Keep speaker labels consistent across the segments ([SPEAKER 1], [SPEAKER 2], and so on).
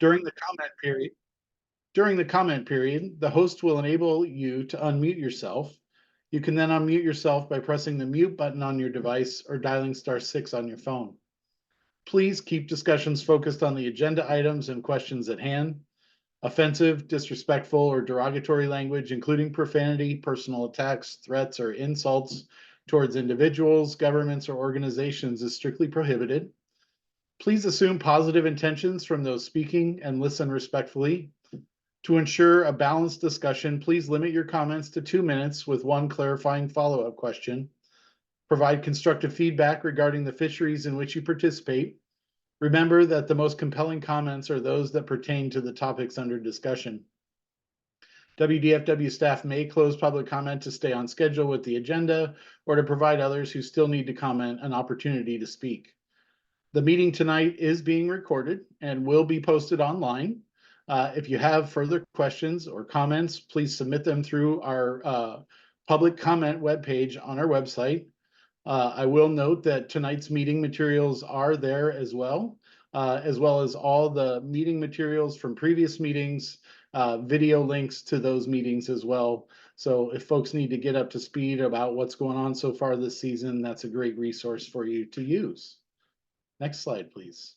[SPEAKER 1] During the comment period, the host will enable you to unmute yourself. You can then unmute yourself by pressing the mute button on your device or dialing *6 on your phone. Please keep discussions focused on the agenda items and questions at hand. Offensive, disrespectful, or derogatory language, including profanity, personal attacks, threats, or insults towards individuals, governments, or organizations, is strictly prohibited. Please assume positive intentions from those speaking and listen respectfully. To ensure a balanced discussion, please limit your comments to 2 minutes with one clarifying follow-up question. Provide constructive feedback regarding the fisheries in which you participate. Remember that the most compelling comments are those that pertain to the topics under discussion. WDFW staff may close public comment to stay on schedule with the agenda or to provide others who still need to comment an opportunity to speak. The meeting tonight is being recorded and will be posted online. If you have further questions or comments, please submit them through our public comment webpage on our website. I will note that tonight's meeting materials are there as well as all the meeting materials from previous meetings, video links to those meetings as well. So if folks need to get up to speed about what's going on so far this season, that's a great resource for you to use. Next slide, please.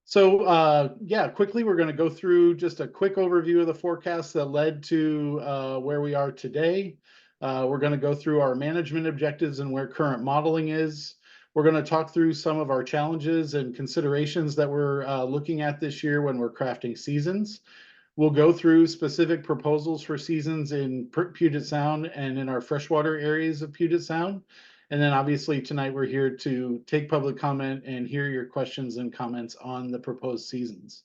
[SPEAKER 1] So quickly, we're going to go through just a quick overview of the forecast that led to where we are today. We're going to go through our management objectives and where current modeling is. We're going to talk through some of our challenges and considerations that we're looking at this year when we're crafting seasons. We'll go through specific proposals for seasons in Puget Sound and in our freshwater areas of Puget Sound. And then obviously tonight we're here to take public comment and hear your questions and comments on the proposed seasons.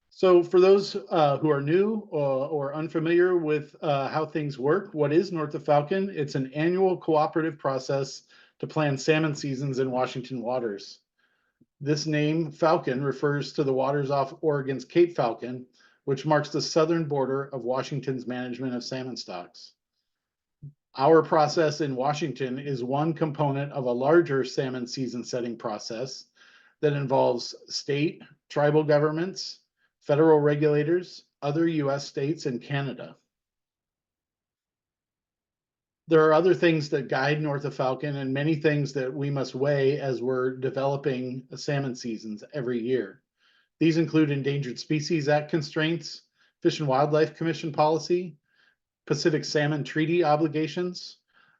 [SPEAKER 1] So for those who are new or unfamiliar with how things work, what is North of Falcon? It's an annual cooperative process to plan salmon seasons in Washington waters. This name, Falcon, refers to the waters off Oregon's Cape Falcon, which marks the southern border of Washington's management of salmon stocks. Our process in Washington is one component of a larger salmon season setting process that involves state, tribal governments, federal regulators, other US states, and Canada. There are other things that guide North of Falcon and many things that we must weigh as we're developing salmon seasons every year. These include Endangered Species Act constraints, Fish and Wildlife Commission policy, Pacific Salmon Treaty obligations,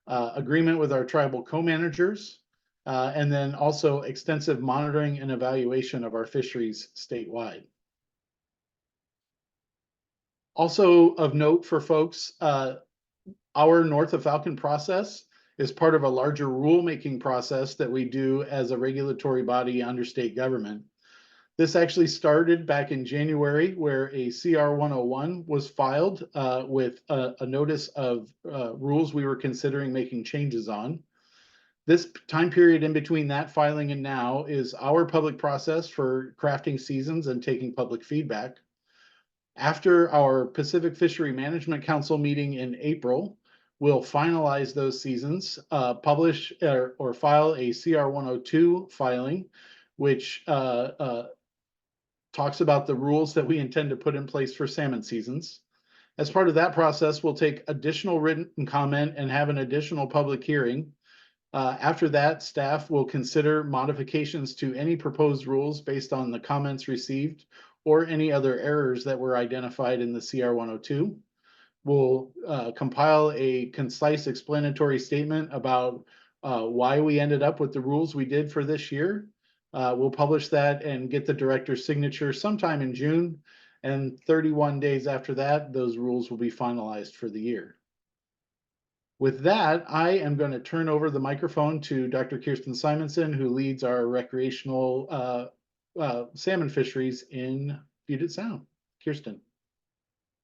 [SPEAKER 1] agreement with our tribal co-managers, and then also extensive monitoring and evaluation of our fisheries statewide. Also of note for folks, our North of Falcon process is part of a larger rulemaking process that we do as a regulatory body under state government. This actually started back in January, where a CR 101 was filed with a notice of rules we were considering making changes on. This time period in between that filing and now is our public process for crafting seasons and taking public feedback. After our Pacific Fishery Management Council meeting in April, we'll finalize those seasons, publish or file a CR 102 filing, which talks about the rules that we intend to put in place for salmon seasons. As part of that process, we'll take additional written comment and have an additional public hearing. After that, staff will consider modifications to any proposed rules based on the comments received or any other errors that were identified in the CR 102. We'll compile a concise explanatory statement about why we ended up with the rules we did for this year. We'll publish that and get the director's signature sometime in June, and 31 days after that, those rules will be finalized for the year. With that, I am going to turn over the microphone to Dr. Kirsten Simonson, who leads our recreational salmon fisheries in Puget Sound. Kirsten.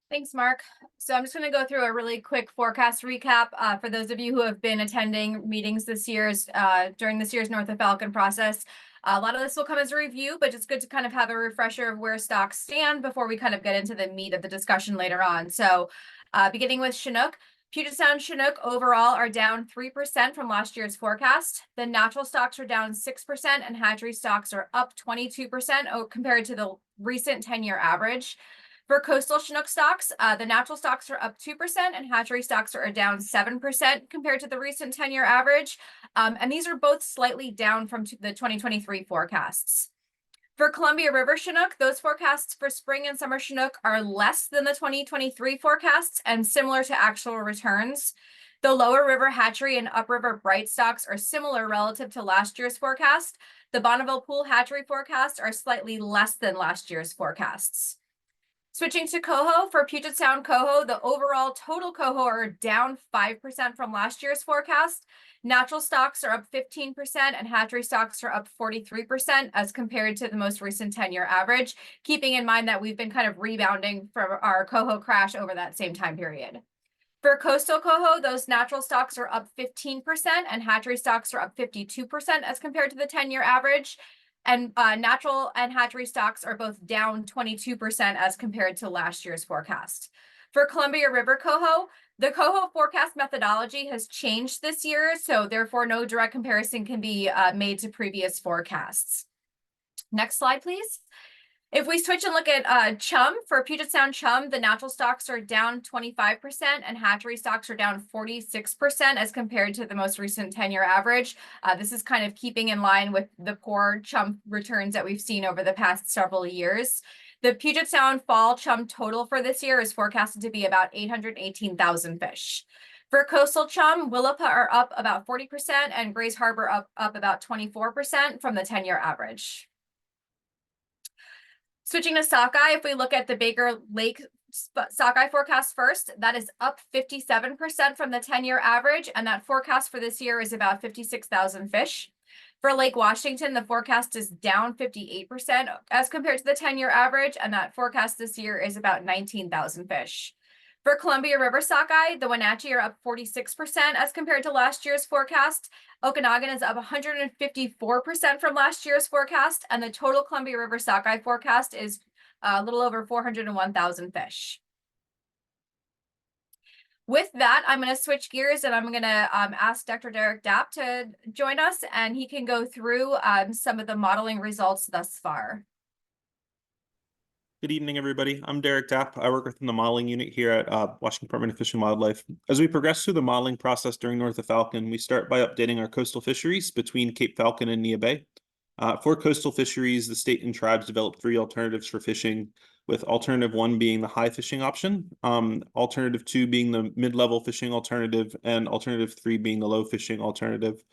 [SPEAKER 2] Thanks, Mark. So I'm just going to go through a really quick forecast recap for those of you who have been attending meetings during this year's North of Falcon process. A lot of this will come as a review, but just good to kind of have a refresher of where stocks stand before we kind of get into the meat of the discussion later on. So beginning with Chinook, Puget Sound Chinook overall are down 3% from last year's forecast. The natural stocks are down 6% and hatchery stocks are up 22% compared to the recent 10-year average. For coastal Chinook stocks, the natural stocks are up 2% and hatchery stocks are down 7% compared to the recent 10-year average. And these are both slightly down from the 2023 forecasts. For Columbia River Chinook, those forecasts for spring and summer Chinook are less than the 2023 forecasts and similar to actual returns. The lower river hatchery and upriver bright stocks are similar relative to last year's forecast. The Bonneville Pool hatchery forecasts are slightly less than last year's forecasts. Switching to coho, for Puget Sound coho, the overall total coho are down 5% from last year's forecast. Natural stocks are up 15% and hatchery stocks are up 43% as compared to the most recent 10-year average, keeping in mind that we've been kind of rebounding from our coho crash over that same time period. For coastal coho, those natural stocks are up 15% and hatchery stocks are up 52% as compared to the 10-year average. And natural and hatchery stocks are both down 22% as compared to last year's forecast. For Columbia River coho, the coho forecast methodology has changed this year, so therefore no direct comparison can be made to previous forecasts. Next slide, please. If we switch and look at chum, for Puget Sound chum, the natural stocks are down 25% and hatchery stocks are down 46% as compared to the most recent 10-year average. This is kind of keeping in line with the poor chum returns that we've seen over the past several years. The Puget Sound fall chum total for this year is forecasted to be about 818,000 fish. For coastal chum, Willapa are up about 40% and Grays Harbor up about 24% from the 10-year average. Switching to sockeye, if we look at the Baker Lake sockeye forecast first, that is up 57% from the 10-year average, and that forecast for this year is about 56,000 fish. For Lake Washington, the forecast is down 58% as compared to the 10-year average, and that forecast this year is about 19,000 fish. For Columbia River sockeye, the Wenatchee are up 46% as compared to last year's forecast. Okanagan is up 154% from last year's forecast, and the total Columbia River sockeye forecast is a little over 401,000 fish. With that, I'm going to switch gears and I'm going to ask Dr. Derek Dapp to join us, and he can go through some of the modeling results thus far.
[SPEAKER 3] Good evening, everybody. I'm Derek Dapp. I work within the modeling unit here at Washington Department of Fish and Wildlife. As we progress through the modeling process during North of Falcon, we start by updating our coastal fisheries between Cape Falcon and Neah Bay. For coastal fisheries, the state and tribes developed 3 alternatives for fishing, with alternative 1 being the high fishing option, alternative 2 being the mid-level fishing alternative, and alternative 3 being the low fishing alternative.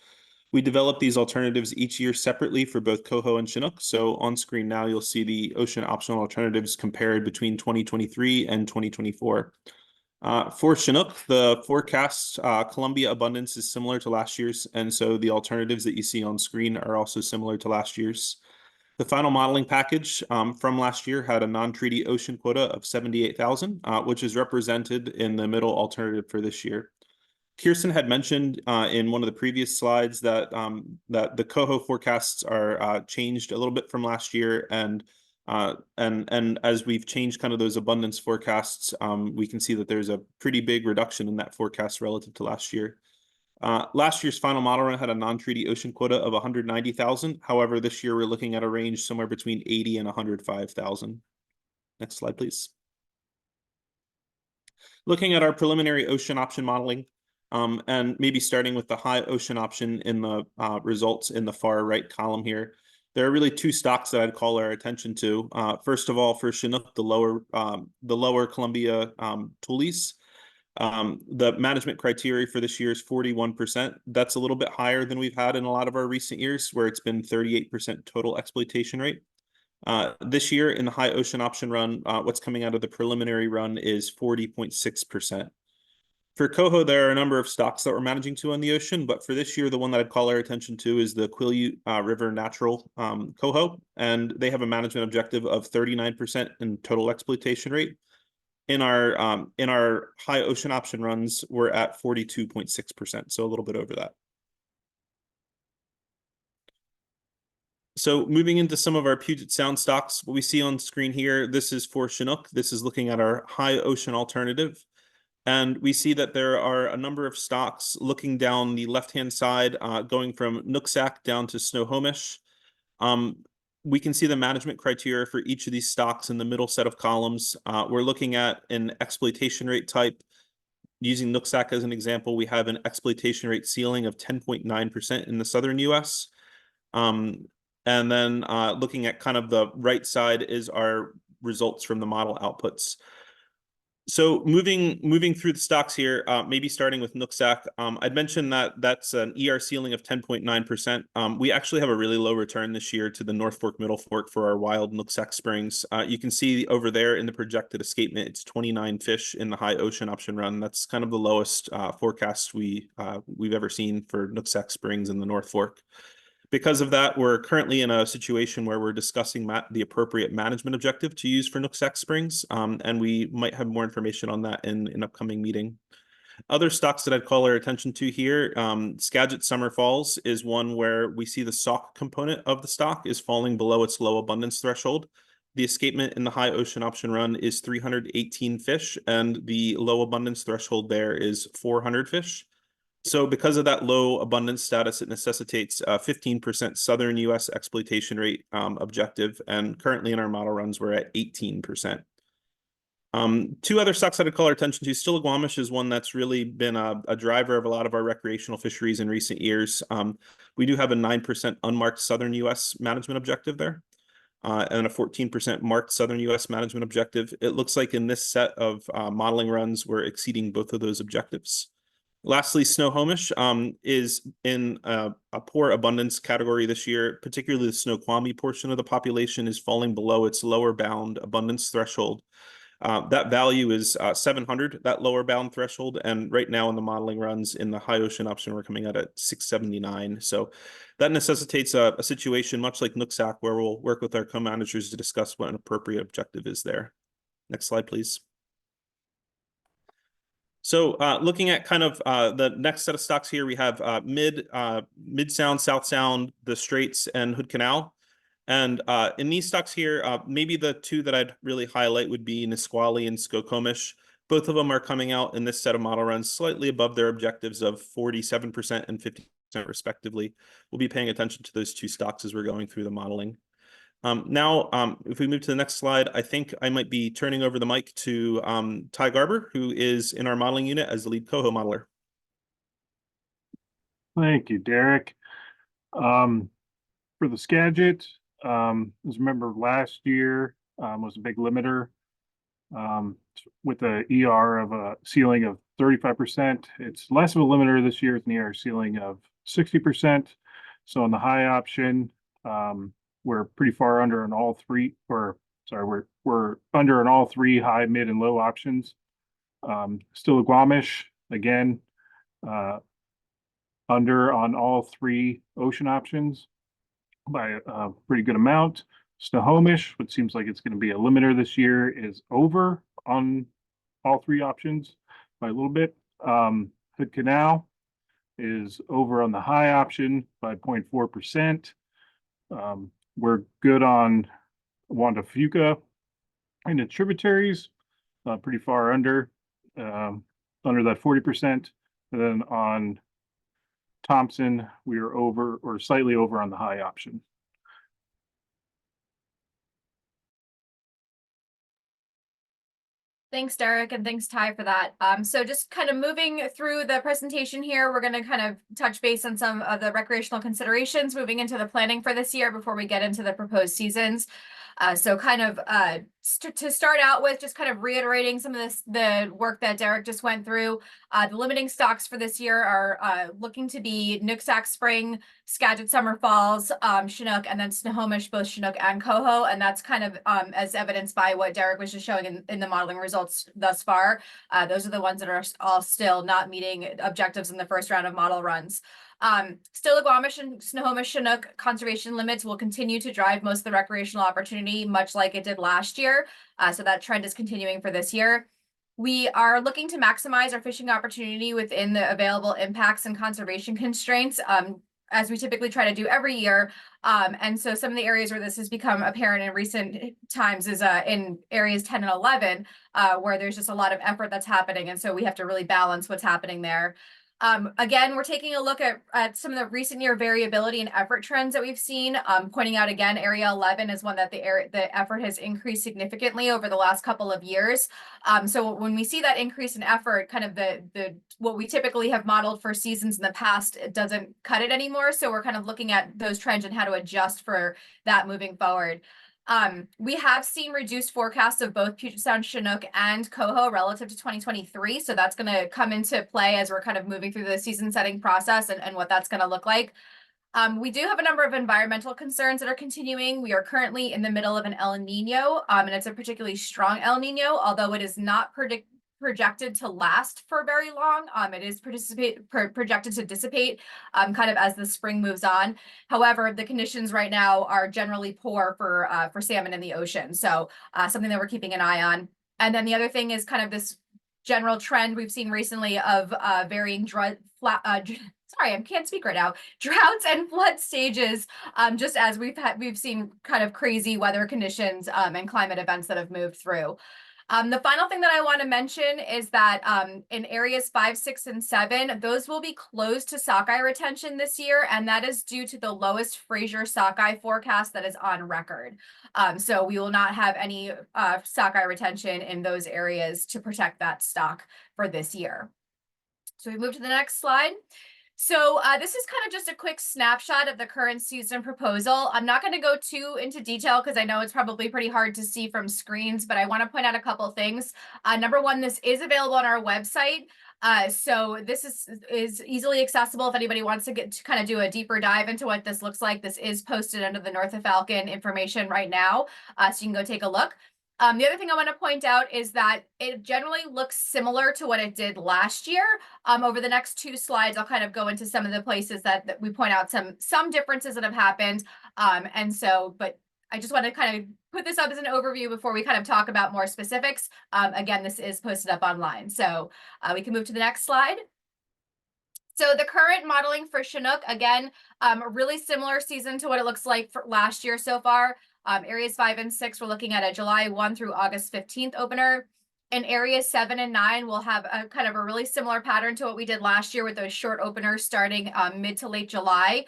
[SPEAKER 3] We develop these alternatives each year separately for both coho and Chinook. So on screen now, you'll see the ocean optional alternatives compared between 2023 and 2024. For Chinook, the forecast Columbia abundance is similar to last year's, and so the alternatives that you see on screen are also similar to last year's. The final modeling package from last year had a non-treaty ocean quota of 78,000, which is represented in the middle alternative for this year. Kirsten had mentioned in one of the previous slides that that the coho forecasts are changed a little bit from last year, and as we've changed kind of those abundance forecasts, we can see that there's a pretty big reduction in that forecast relative to last year. Last year's final model run had a non-treaty ocean quota of 190,000. However, this year we're looking at a range somewhere between 80 and 105,000. Next slide, please. Looking at our preliminary ocean option modeling, and maybe starting with the high ocean option in the results in the far right column here, there are really 2 stocks that I'd call our attention to. First of all, for Chinook, the lower Columbia Tules, the management criteria for this year is 41%. That's a little bit higher than we've had in a lot of our recent years, where it's been 38% total exploitation rate. This year in the high ocean option run, what's coming out of the preliminary run is 40.6%. For coho, there are a number of stocks that we're managing to on the ocean, but for this year, the one that I'd call our attention to is the Quileute River Natural coho, and they have a management objective of 39% in total exploitation rate. In our high ocean option runs, we're at 42.6%, so a little bit over that. So moving into some of our Puget Sound stocks, what we see on screen here, this is for Chinook. This is looking at our high ocean alternative. And we see that there are a number of stocks looking down the left-hand side, going from Nooksack down to Snohomish. We can see the management criteria for each of these stocks in the middle set of columns. We're looking at an exploitation rate type. Using Nooksack as an example, we have an exploitation rate ceiling of 10.9% in the southern US. And then looking at kind of the right side is our results from the model outputs. So moving through the stocks here, maybe starting with Nooksack, I'd mentioned that that's an ER ceiling of 10.9%. We actually have a really low return this year to the North Fork, Middle Fork for our wild Nooksack springs. You can see over there in the projected escapement, it's 29 fish in the high ocean option run. That's kind of the lowest forecast we've ever seen for Nooksack springs in the North Fork. Because of that, we're currently in a situation where we're discussing the appropriate management objective to use for Nooksack Springs, and we might have more information on that in an upcoming meeting. Other stocks that I'd call our attention to here, Skagit Summer Falls is one where we see the sock component of the stock is falling below its low abundance threshold. The escapement in the high ocean option run is 318 fish, and the low abundance threshold there is 400 fish. So because of that low abundance status, it necessitates a 15% southern US exploitation rate objective. And currently in our model runs, we're at 18%. Two other stocks that I'd call our attention to. Stillaguamish is one that's really been a driver of a lot of our recreational fisheries in recent years. We do have a 9% unmarked southern US management objective there. And a 14% marked southern US management objective. It looks like in this set of modeling runs, we're exceeding both of those objectives. Lastly, Snohomish is in a poor abundance category this year. Particularly the Snoqualmie portion of the population is falling below its lower bound abundance threshold. That value is 700, that lower bound threshold. And right now in the modeling runs in the high ocean option, we're coming out at 679. So that necessitates a situation much like Nooksack, where we'll work with our co-managers to discuss what an appropriate objective is there. Next slide, please. So looking at kind of the next set of stocks here, we have Mid Sound, South Sound, the Straits, and Hood Canal. And in these stocks here, maybe the two that I'd really highlight would be Nisqually and Skokomish. Both of them are coming out in this set of model runs slightly above their objectives of 47% and 50% respectively. We'll be paying attention to those two stocks as we're going through the modeling. Now, if we move to the next slide, I think I might be turning over the mic to Ty Garber, who is in our modeling unit as the lead coho modeler.
[SPEAKER 4] Thank you, Derek. For the Skagit, as remember last year was a big limiter with the ER of a ceiling of 35%. It's less of a limiter this year with an ER ceiling of 60%. So in the high option, we're pretty far under on all three, or sorry, we're under on all three high, mid, and low options. Stillaguamish, again, under on all three ocean options by a pretty good amount. Snohomish, which seems like it's going to be a limiter this year, is over on all three options by a little bit. Hood Canal is over on the high option by 0.4%. We're good on Wanda Fuca and the tributaries, pretty far under that 40%. And then on Thompson, we are over or slightly over on the high option.
[SPEAKER 2] Thanks, Derek, and thanks, Ty, for that. So just kind of moving through the presentation here, we're going to kind of touch base on some of the recreational considerations moving into the planning for this year before we get into the proposed seasons. So kind of to start out with, just kind of reiterating some of the work that Derek just went through. The limiting stocks for this year are looking to be Nooksack Spring, Skagit Summer Falls, Chinook, and then Snohomish, both Chinook and coho. And that's kind of as evidenced by what Derek was just showing in the modeling results thus far. Those are the ones that are all still not meeting objectives in the first round of model runs. Stillaguamish and Snohomish Chinook conservation limits will continue to drive most of the recreational opportunity, much like it did last year. So that trend is continuing for this year. We are looking to maximize our fishing opportunity within the available impacts and conservation constraints. as we typically try to do every year. And so some of the areas where this has become apparent in recent times is in areas 10 and 11, where there's just a lot of effort that's happening. And so we have to really balance what's happening there. Again, we're taking a look at some of the recent year variability and effort trends that we've seen, pointing out again, area 11 is one that the effort has increased significantly over the last couple of years. So when we see that increase in effort, kind of the what we typically have modeled for seasons in the past, it doesn't cut it anymore. So we're kind of looking at those trends and how to adjust for that moving forward. We have seen reduced forecasts of both Puget Sound, Chinook, and Coho relative to 2023. So that's going to come into play as we're kind of moving through the season setting process and what that's going to look like. We do have a number of environmental concerns that are continuing. We are currently in the middle of an El Nino, and it's a particularly strong El Nino, although it is not projected to last for very long. It is projected to dissipate kind of as the spring moves on. However, the conditions right now are generally poor for salmon in the ocean. So something that we're keeping an eye on. And then the other thing is kind of this general trend we've seen recently of varying sorry, I can't speak right now. Droughts and flood stages, just as we've seen kind of crazy weather conditions and climate events that have moved through. The final thing that I want to mention is that in areas 5, 6, and 7, those will be closed to sockeye retention this year, and that is due to the lowest Fraser sockeye forecast that is on record. So we will not have any sockeye retention in those areas to protect that stock for this year. So we move to the next slide. So this is kind of just a quick snapshot of the current season proposal. I'm not going to go too into detail because I know it's probably pretty hard to see from screens, but I want to point out a couple things. Number one, this is available on our website. So this is easily accessible if anybody wants to kind of do a deeper dive into what this looks like. This is posted under the North of Falcon information right now, so you can go take a look. The other thing I want to point out is that it generally looks similar to what it did last year. Over the next 2 slides, I'll kind of go into some of the places that we point out some differences that have happened. But I just want to kind of put this up as an overview before we kind of talk about more specifics. Again, this is posted up online. So we can move to the next slide. So the current modeling for Chinook, again, a really similar season to what it looks like for last year so far. Areas 5 and 6, we're looking at a July 1 through August 15th opener. In areas 7 and 9, we'll have a kind of a really similar pattern to what we did last year with those short openers starting mid to late July.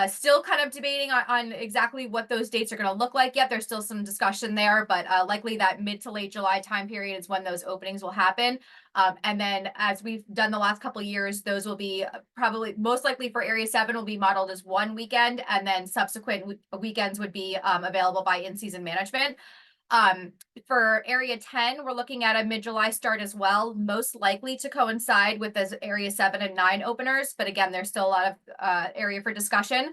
[SPEAKER 2] Still kind of debating on exactly what those dates are going to look like yet. There's still some discussion there, but likely that mid to late July time period is when those openings will happen. And then as we've done the last couple of years, those will be probably most likely for area 7 will be modeled as one weekend, and then subsequent weekends would be available by in-season management. For area 10, we're looking at a mid-July start as well, most likely to coincide with those area 7 and 9 openers. But again, there's still a lot of area for discussion,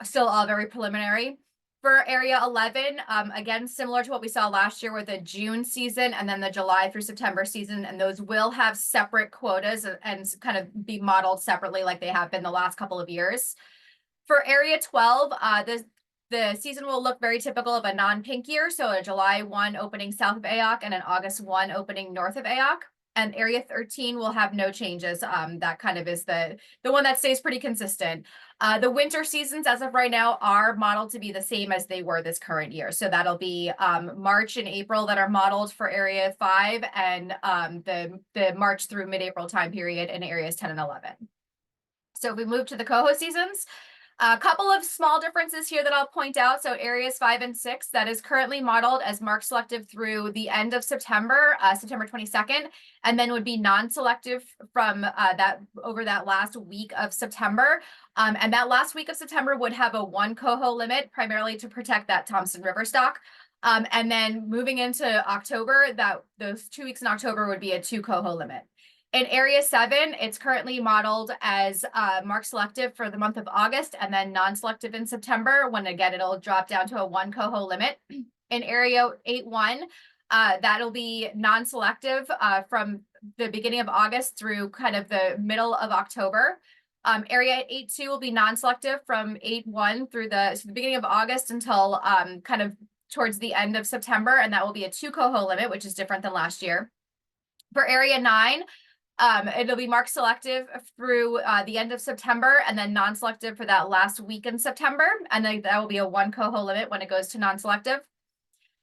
[SPEAKER 2] still all very preliminary. For area 11, again, similar to what we saw last year with the June season and then the July through September season, and those will have separate quotas and kind of be modeled separately like they have been the last couple of years. For area 12, the season will look very typical of a non-pink year, so a July 1 opening south of Ayoc and an August 1 opening north of Ayoc. And area 13 will have no changes. That kind of is the one that stays pretty consistent. The winter seasons, as of right now, are modeled to be the same as they were this current year. So that'll be March and April that are modeled for area 5, and the March through mid-April time period in areas 10 and 11. So if we move to the coho seasons, a couple of small differences here that I'll point out. So areas 5 and 6, that is currently modeled as mark selective through the end of September, September 22nd, and then would be non-selective from over that last week of September. And that last week of September would have a 1 coho limit, primarily to protect that Thompson River stock. And then moving into October, those 2 weeks in October would be a 2 coho limit. In area 7, it's currently modeled as mark selective for the month of August and then non-selective in September, when again, it'll drop down to a 1 coho limit. In area 8-1, that'll be non-selective from the beginning of August through kind of the middle of October. Area 8-2 will be non-selective from 8-1 through the beginning of August until kind of towards the end of September, and that will be a 2 coho limit, which is different than last year. For area 9, It'll be marked selective through the end of September, and then non-selective for that last week in September. And then that will be a 1 coho limit when it goes to non-selective.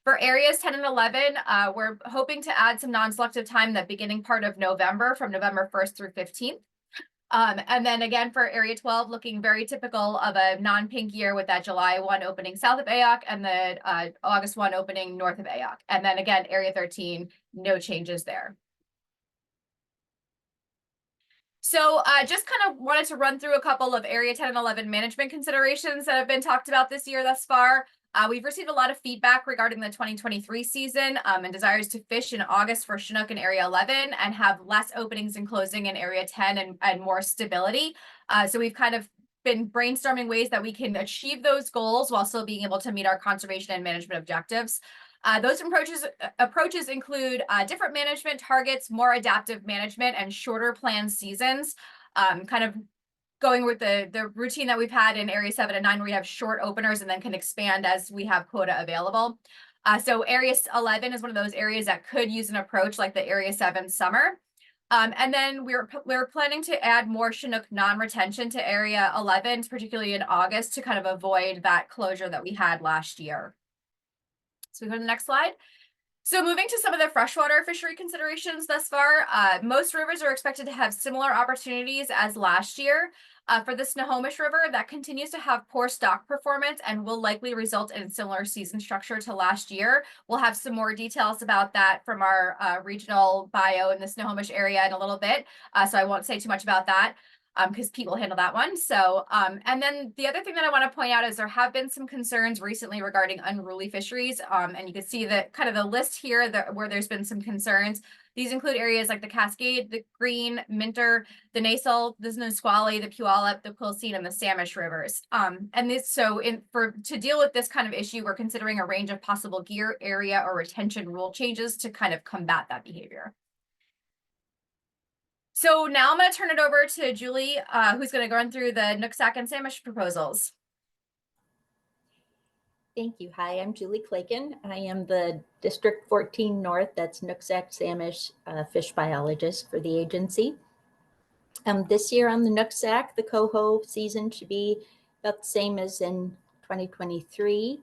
[SPEAKER 2] For areas 10 and 11, we're hoping to add some non-selective time the beginning part of November, from November 1st through 15th. And then again for area 12, looking very typical of a non-pink year with that July 1 opening south of Ayoc and the August 1 opening north of Ayoc. And then again, area 13, no changes there. So just kind of wanted to run through a couple of area 10 and 11 management considerations that have been talked about this year thus far. We've received a lot of feedback regarding the 2023 season and desires to fish in August for Chinook in area 11 and have less openings and closing in area 10 and more stability. So we've kind of been brainstorming ways that we can achieve those goals while still being able to meet our conservation and management objectives. Those approaches include different management targets, more adaptive management, and shorter planned seasons, kind of going with the routine that we've had in area 7 and 9, where we have short openers and then can expand as we have quota available. So area 11 is one of those areas that could use an approach like the area 7 summer. And then we're planning to add more Chinook non-retention to area 11, particularly in August, to kind of avoid that closure that we had last year. So we go to the next slide. So moving to some of the freshwater fishery considerations thus far, most rivers are expected to have similar opportunities as last year. For the Snohomish River, that continues to have poor stock performance and will likely result in a similar season structure to last year. We'll have some more details about that from our regional bio in the Snohomish area in a little bit, so I won't say too much about that, because Pete will handle that one. So, and then the other thing that I want to point out is there have been some concerns recently regarding unruly fisheries. And you can see that kind of the list here where there's been some concerns. These include areas like the Cascade, the Green, Minter, the Nasal, the Nisqually, the Puyallup, the Quilcene, and the Samish rivers. And this, so to deal with this kind of issue, we're considering a range of possible gear, area, or retention rule changes to kind of combat that behavior. So now I'm going to turn it over to Julie, who's going to run through the Nooksack and Samish proposals.
[SPEAKER 5] Thank you. Hi, I'm Julie Claken. I am the District 14 North, that's Nooksack Samish fish biologist for the agency. This year on the Nooksack, the coho season should be about the same as in 2023.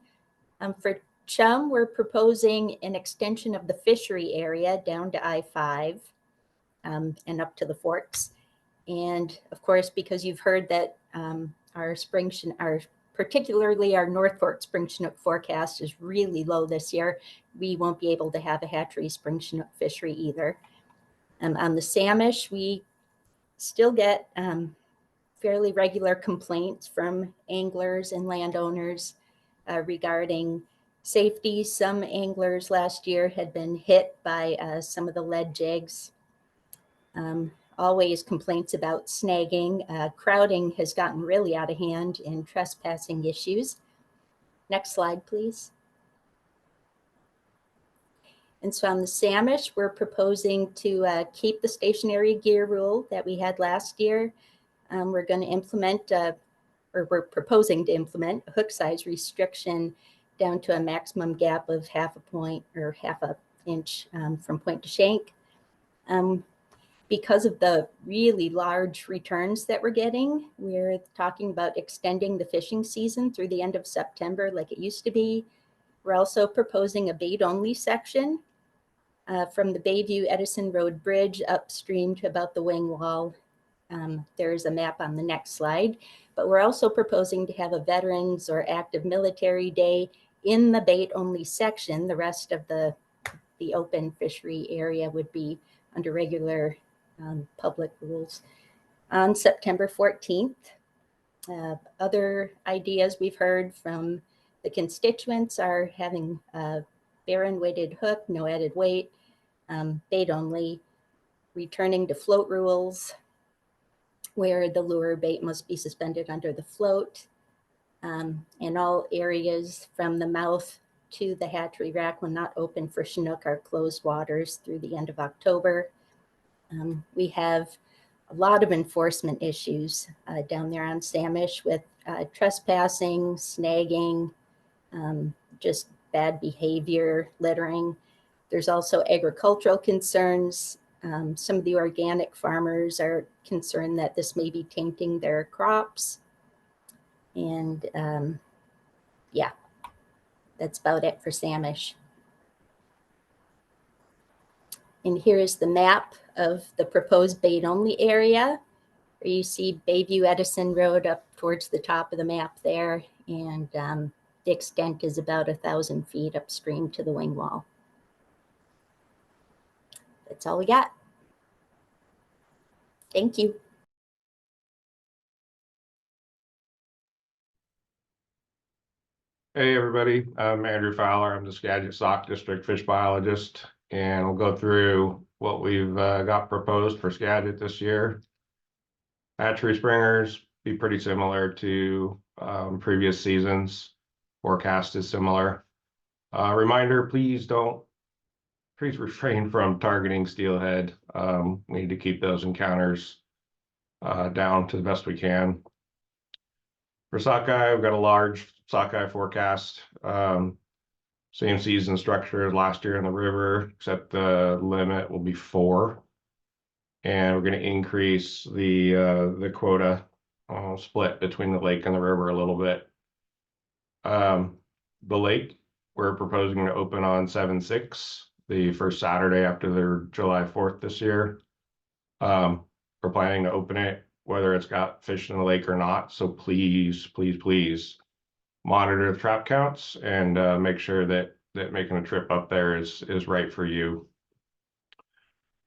[SPEAKER 5] For chum, we're proposing an extension of the fishery area down to I-5. And up to the forks. And of course, because you've heard that particularly our North Fork spring Chinook forecast is really low this year, we won't be able to have a hatchery spring Chinook fishery either. On the Samish, we still get fairly regular complaints from anglers and landowners regarding safety. Some anglers last year had been hit by some of the lead jigs. Always complaints about snagging. Crowding has gotten really out of hand, and trespassing issues. Next slide, please. And so on the Samish, we're proposing to keep the stationary gear rule that we had last year. We're going to implement, or we're proposing to implement, a hook size restriction down to a maximum gap of half a point or half an inch from point to shank. Because of the really large returns that we're getting, we're talking about extending the fishing season through the end of September like it used to be. We're also proposing a bait-only section from the Bayview Edison Road Bridge upstream to about the wing wall. There's a map on the next slide, but we're also proposing to have a Veterans or Active Military Day in the bait-only section. The rest of the open fishery area would be under regular public rules on September 14th. Other ideas we've heard from the constituents are having a barren weighted hook, no added weight, bait only, returning to float rules where the lure bait must be suspended under the float, and all areas from the mouth to the hatchery rack when not open for Chinook are closed waters through the end of October. We have a lot of enforcement issues down there on Samish with trespassing, snagging, just bad behavior, littering. There's also agricultural concerns Some of the organic farmers are concerned that this may be tainting their crops. And yeah, that's about it for Samish. And here is the map of the proposed bait-only area, where you see Bayview Edison Road up towards the top of the map there. And the extent is about 1,000 feet upstream to the wing wall. That's all we got. Thank you.
[SPEAKER 6] Hey, everybody. I'm Andrew Fowler. I'm the Skagit Sauk District Fish Biologist, and we'll go through what we've got proposed for Skagit this year. Hatchery springers be pretty similar to previous seasons. Forecast is similar. Reminder, please refrain from targeting steelhead. We need to keep those encounters down to the best we can. For sockeye, we've got a large sockeye forecast. Same season structure as last year in the river, except the limit will be 4. And we're going to increase the quota split between the lake and the river a little bit. The lake, we're proposing to open on 7/6, the first Saturday after the July 4th this year. We're planning to open it whether it's got fish in the lake or not. So please, please, please monitor the trap counts and make sure that making a trip up there is right for you.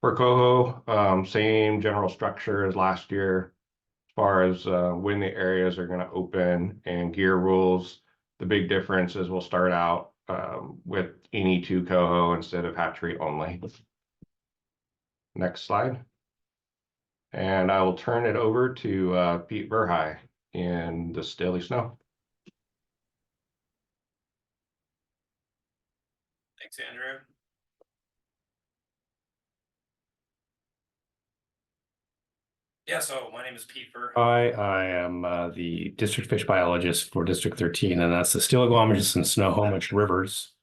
[SPEAKER 6] For coho, same general structure as last year as far as when the areas are going to open and gear rules. The big difference is we'll start out with any 2 coho instead of hatchery only. Next slide. And I will turn it over to Pete Verhey in the Staley Snow.
[SPEAKER 7] Thanks, Andrew. Yeah, so my name is Pete Verhey. I am the district fish biologist for District 13, and that's the Stillaguamish and Snohomish rivers.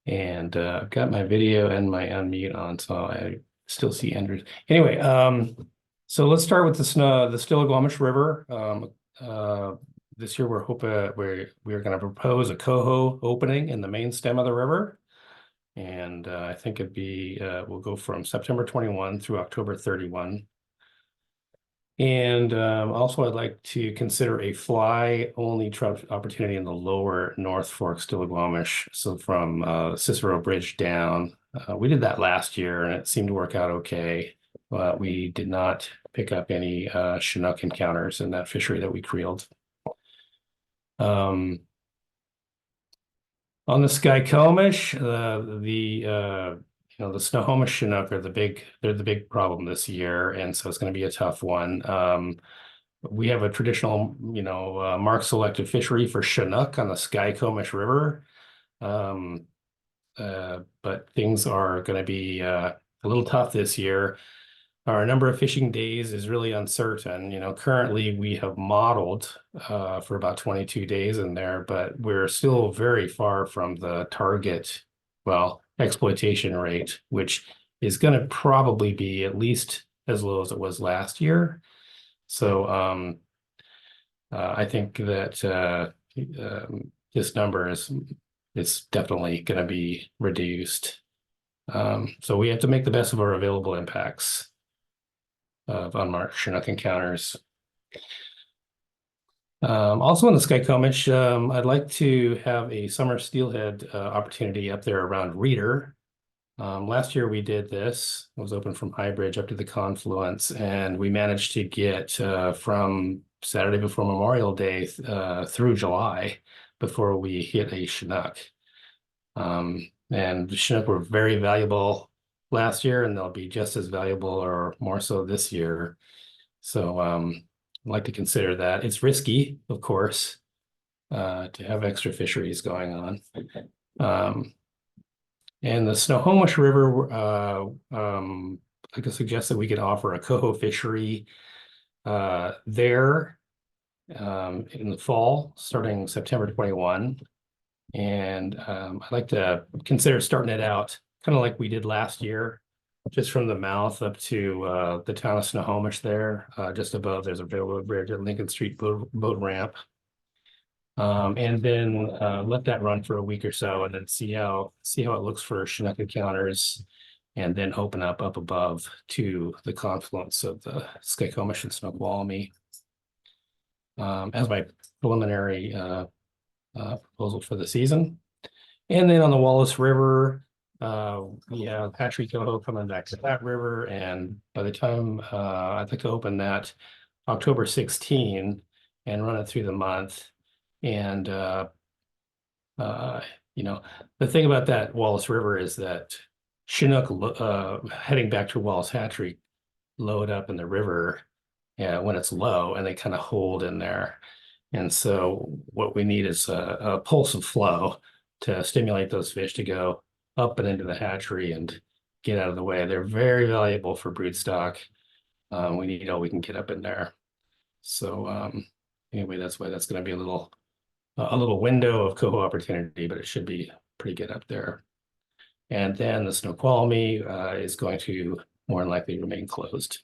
[SPEAKER 7] And I've got my video and my unmute on, so I still see Andrew. Anyway, so let's start with the Stillaguamish River. This year we're hoping we're going to propose a coho opening in the main stem of the river. And I think it'd be, we'll go from September 21 through October 31. And also I'd like to consider a fly-only trout opportunity in the lower North Fork Stillaguamish. So from Cicero Bridge down. We did that last year and it seemed to work out okay. But we did not pick up any Chinook encounters in that fishery that we creeled. On the Skykomish, the Snohomish Chinook are they're the big problem this year, and so it's going to be a tough one. We have a traditional, mark selective fishery for Chinook on the Skykomish River, but things are going to be a little tough this year. Our number of fishing days is really uncertain. Currently we have modeled for about 22 days in there, but we're still very far from the target, exploitation rate, which is going to probably be at least as low as it was last year. So I think that this number is definitely going to be reduced. So we have to make the best of our available impacts of unmarked Chinook encounters. Also in the Skykomish, I'd like to have a summer steelhead opportunity up there around Reeder. Last year we did this. It was open from High Bridge up to the confluence, and we managed to get from Saturday before Memorial Day through July before we hit a Chinook. And the Chinook were very valuable last year, and they'll be just as valuable or more so this year. So I'd like to consider that. It's risky, of course, to have extra fisheries going on. And the Snohomish River, I could suggest that we could offer a coho fishery there in the fall, starting September 21. And I'd like to consider starting it out kind of like we did last year, just from the mouth up to the town of Snohomish there. Just above, there's a railroad bridge at Lincoln Street boat ramp. And then let that run for a week or so, and then see how it looks for Chinook encounters, and then open up above to the confluence of the Skykomish and Snoqualmie. As my preliminary proposal for the season. And then on the Wallace River, we have hatchery coho coming back to that river, and by the time I'd like to open that October 16 and run it through the month. And you know, the thing about that Wallace River is that Chinook heading back to Wallace Hatchery load up in the river when it's low, and they kind of hold in there. And so what we need is a pulse of flow to stimulate those fish to go up and into the hatchery and get out of the way. They're very valuable for broodstock. We need all we can get up in there. So anyway, that's why that's going to be a little window of coho opportunity, but it should be pretty good up there. And then the Snoqualmie is going to more than likely remain closed.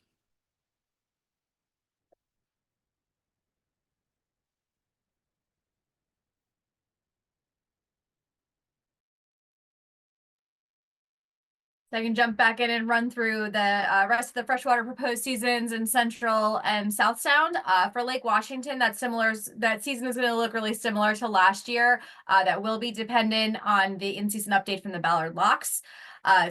[SPEAKER 2] So I can jump back in and run through the rest of the freshwater proposed seasons in Central and South Sound. For Lake Washington, that season is going to look really similar to last year. That will be dependent on the in-season update from the Ballard Locks.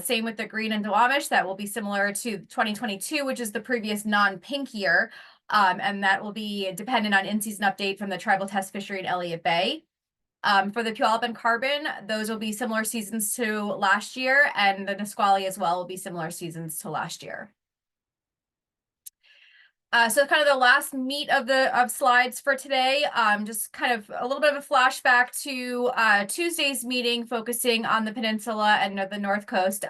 [SPEAKER 2] Same with the Green and Duwamish, that will be similar to 2022, which is the previous non-pink year. And that will be dependent on in-season update from the Tribal Test Fishery in Elliott Bay. For the Puyallup and Carbon, those will be similar seasons to last year, and the Nisqually as well will be similar seasons to last year. So kind of the last meat of slides for today, just kind of a little bit of a flashback to Tuesday's meeting focusing on the peninsula and the North Coast.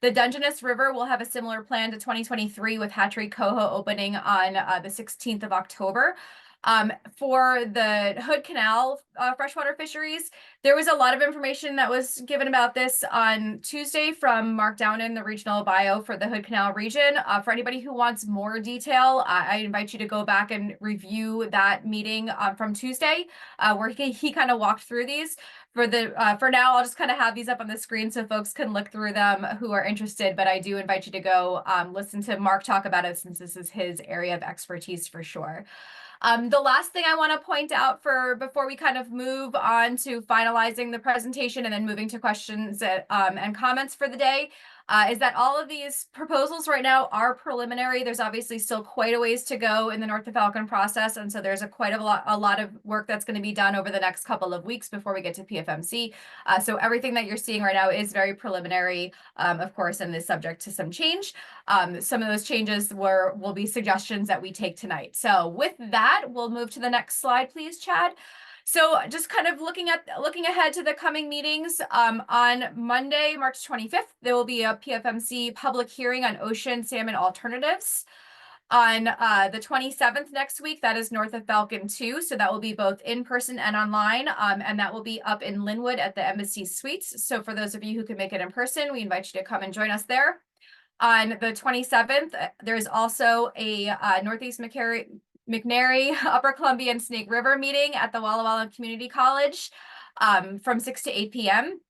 [SPEAKER 2] The Dungeness River will have a similar plan to 2023 with hatchery coho opening on the 16th of October. For the Hood Canal freshwater fisheries, there was a lot of information that was given about this on Tuesday from Mark Downen, the regional bio for the Hood Canal region. For anybody who wants more detail, I invite you to go back and review that meeting from Tuesday, where he kind of walked through these. For now, I'll just kind of have these up on the screen so folks can look through them who are interested, but I do invite you to go listen to Mark talk about it, since this is his area of expertise for sure. The last thing I want to point out before we kind of move on to finalizing the presentation and then moving to questions and comments for the day is that all of these proposals right now are preliminary. There's obviously still quite a ways to go in the North of Falcon process, and so there's quite a lot of work that's going to be done over the next couple of weeks before we get to PFMC. So everything that you're seeing right now is very preliminary, of course, and is subject to some change. Some of those changes will be suggestions that we take tonight. So with that, we'll move to the next slide, please, Chad. So just kind of looking ahead to the coming meetings, on Monday, March 25th, there will be a PFMC public hearing on ocean salmon alternatives. On the 27th next week, that is North of Falcon 2. So that will be both in person and online. And that will be up in Linwood at the Embassy Suites. So for those of you who can make it in person, we invite you to come and join us there. On the 27th, there's also a Northeast McNary, Upper Columbia and Snake River meeting at the Walla Walla Community College from 6 to 8 p.m.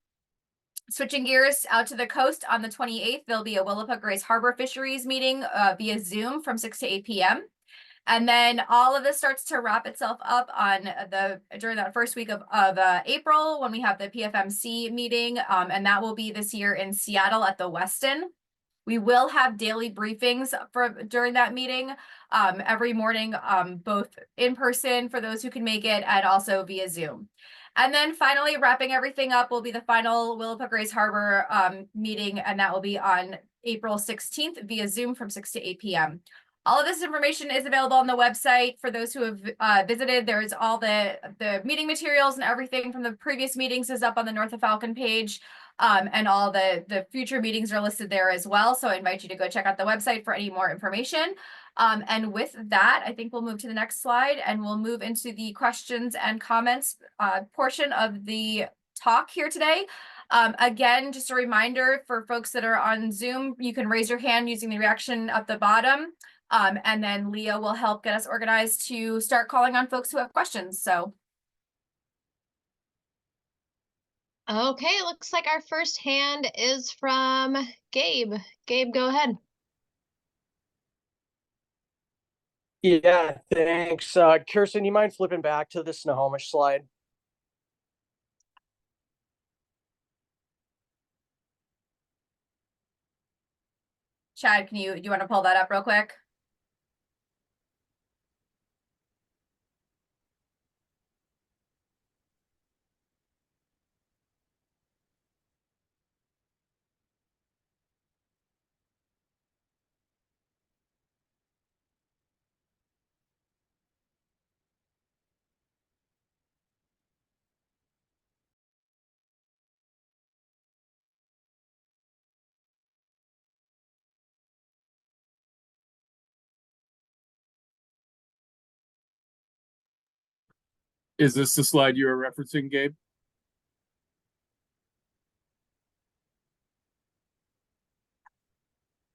[SPEAKER 2] Switching gears out to the coast on the 28th, there'll be a Willapa Grace Harbor Fisheries meeting via Zoom from 6 to 8 p.m. And then all of this starts to wrap itself up during that first week of April, when we have the PFMC meeting, and that will be this year in Seattle at the Westin. We will have daily briefings during that meeting every morning, both in person for those who can make it and also via Zoom. And then finally, wrapping everything up will be the final Willapa Grace Harbor meeting, and that will be on April 16th via Zoom from 6 to 8 p.m. All of this information is available on the website. For those who have visited, there's all the meeting materials and everything from the previous meetings is up on the North of Falcon page. And all the future meetings are listed there as well. So I invite you to go check out the website for any more information. And with that, I think we'll move to the next slide, and we'll move into the questions and comments portion of the talk here today. Again, just a reminder for folks that are on Zoom, you can raise your hand using the reaction at the bottom. And then Leah will help get us organized to start calling on folks who have questions. So.
[SPEAKER 8] Okay, it looks like our first hand is from Gabe. Gabe, go ahead.
[SPEAKER 9] Yeah, thanks. Kirsten, you mind flipping back to the Snohomish slide?
[SPEAKER 2] Chad, do you want to pull that up real quick?
[SPEAKER 10] Is this the slide you were referencing, Gabe?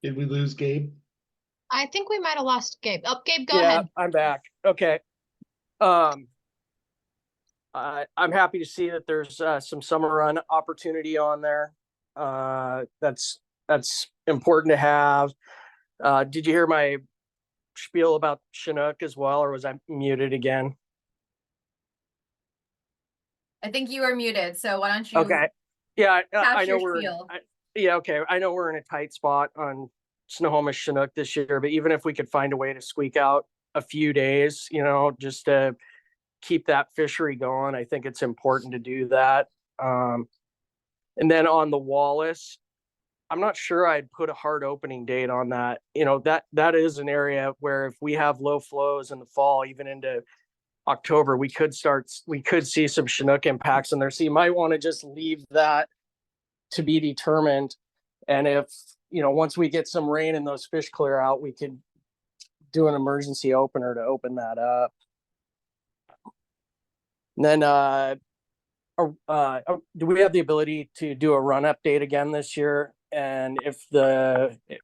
[SPEAKER 1] Did we lose Gabe?
[SPEAKER 8] I think we might have lost Gabe. Oh, Gabe, go
[SPEAKER 9] Yeah,
[SPEAKER 8] ahead.
[SPEAKER 9] I'm back. Okay. I'm happy to see that there's some summer run opportunity on there. That's important to have. Did you hear my spiel about Chinook as well, or was I muted again?
[SPEAKER 2] I think you were muted, so why don't you?
[SPEAKER 9] Okay. Yeah, I know
[SPEAKER 2] your
[SPEAKER 9] we're.
[SPEAKER 2] spiel.
[SPEAKER 9] Okay. I know we're in a tight spot on Snohomish Chinook this year, but even if we could find a way to squeak out a few days, just to keep that fishery going, I think it's important to do that. And then on the Wallace, I'm not sure I'd put a hard opening date on that. That is an area where if we have low flows in the fall, even into October, we could see some Chinook impacts in there. So you might want to just leave that to be determined. And if, once we get some rain and those fish clear out, we could do an emergency opener to open that up. And then, do we have the ability to do a run update again this year? And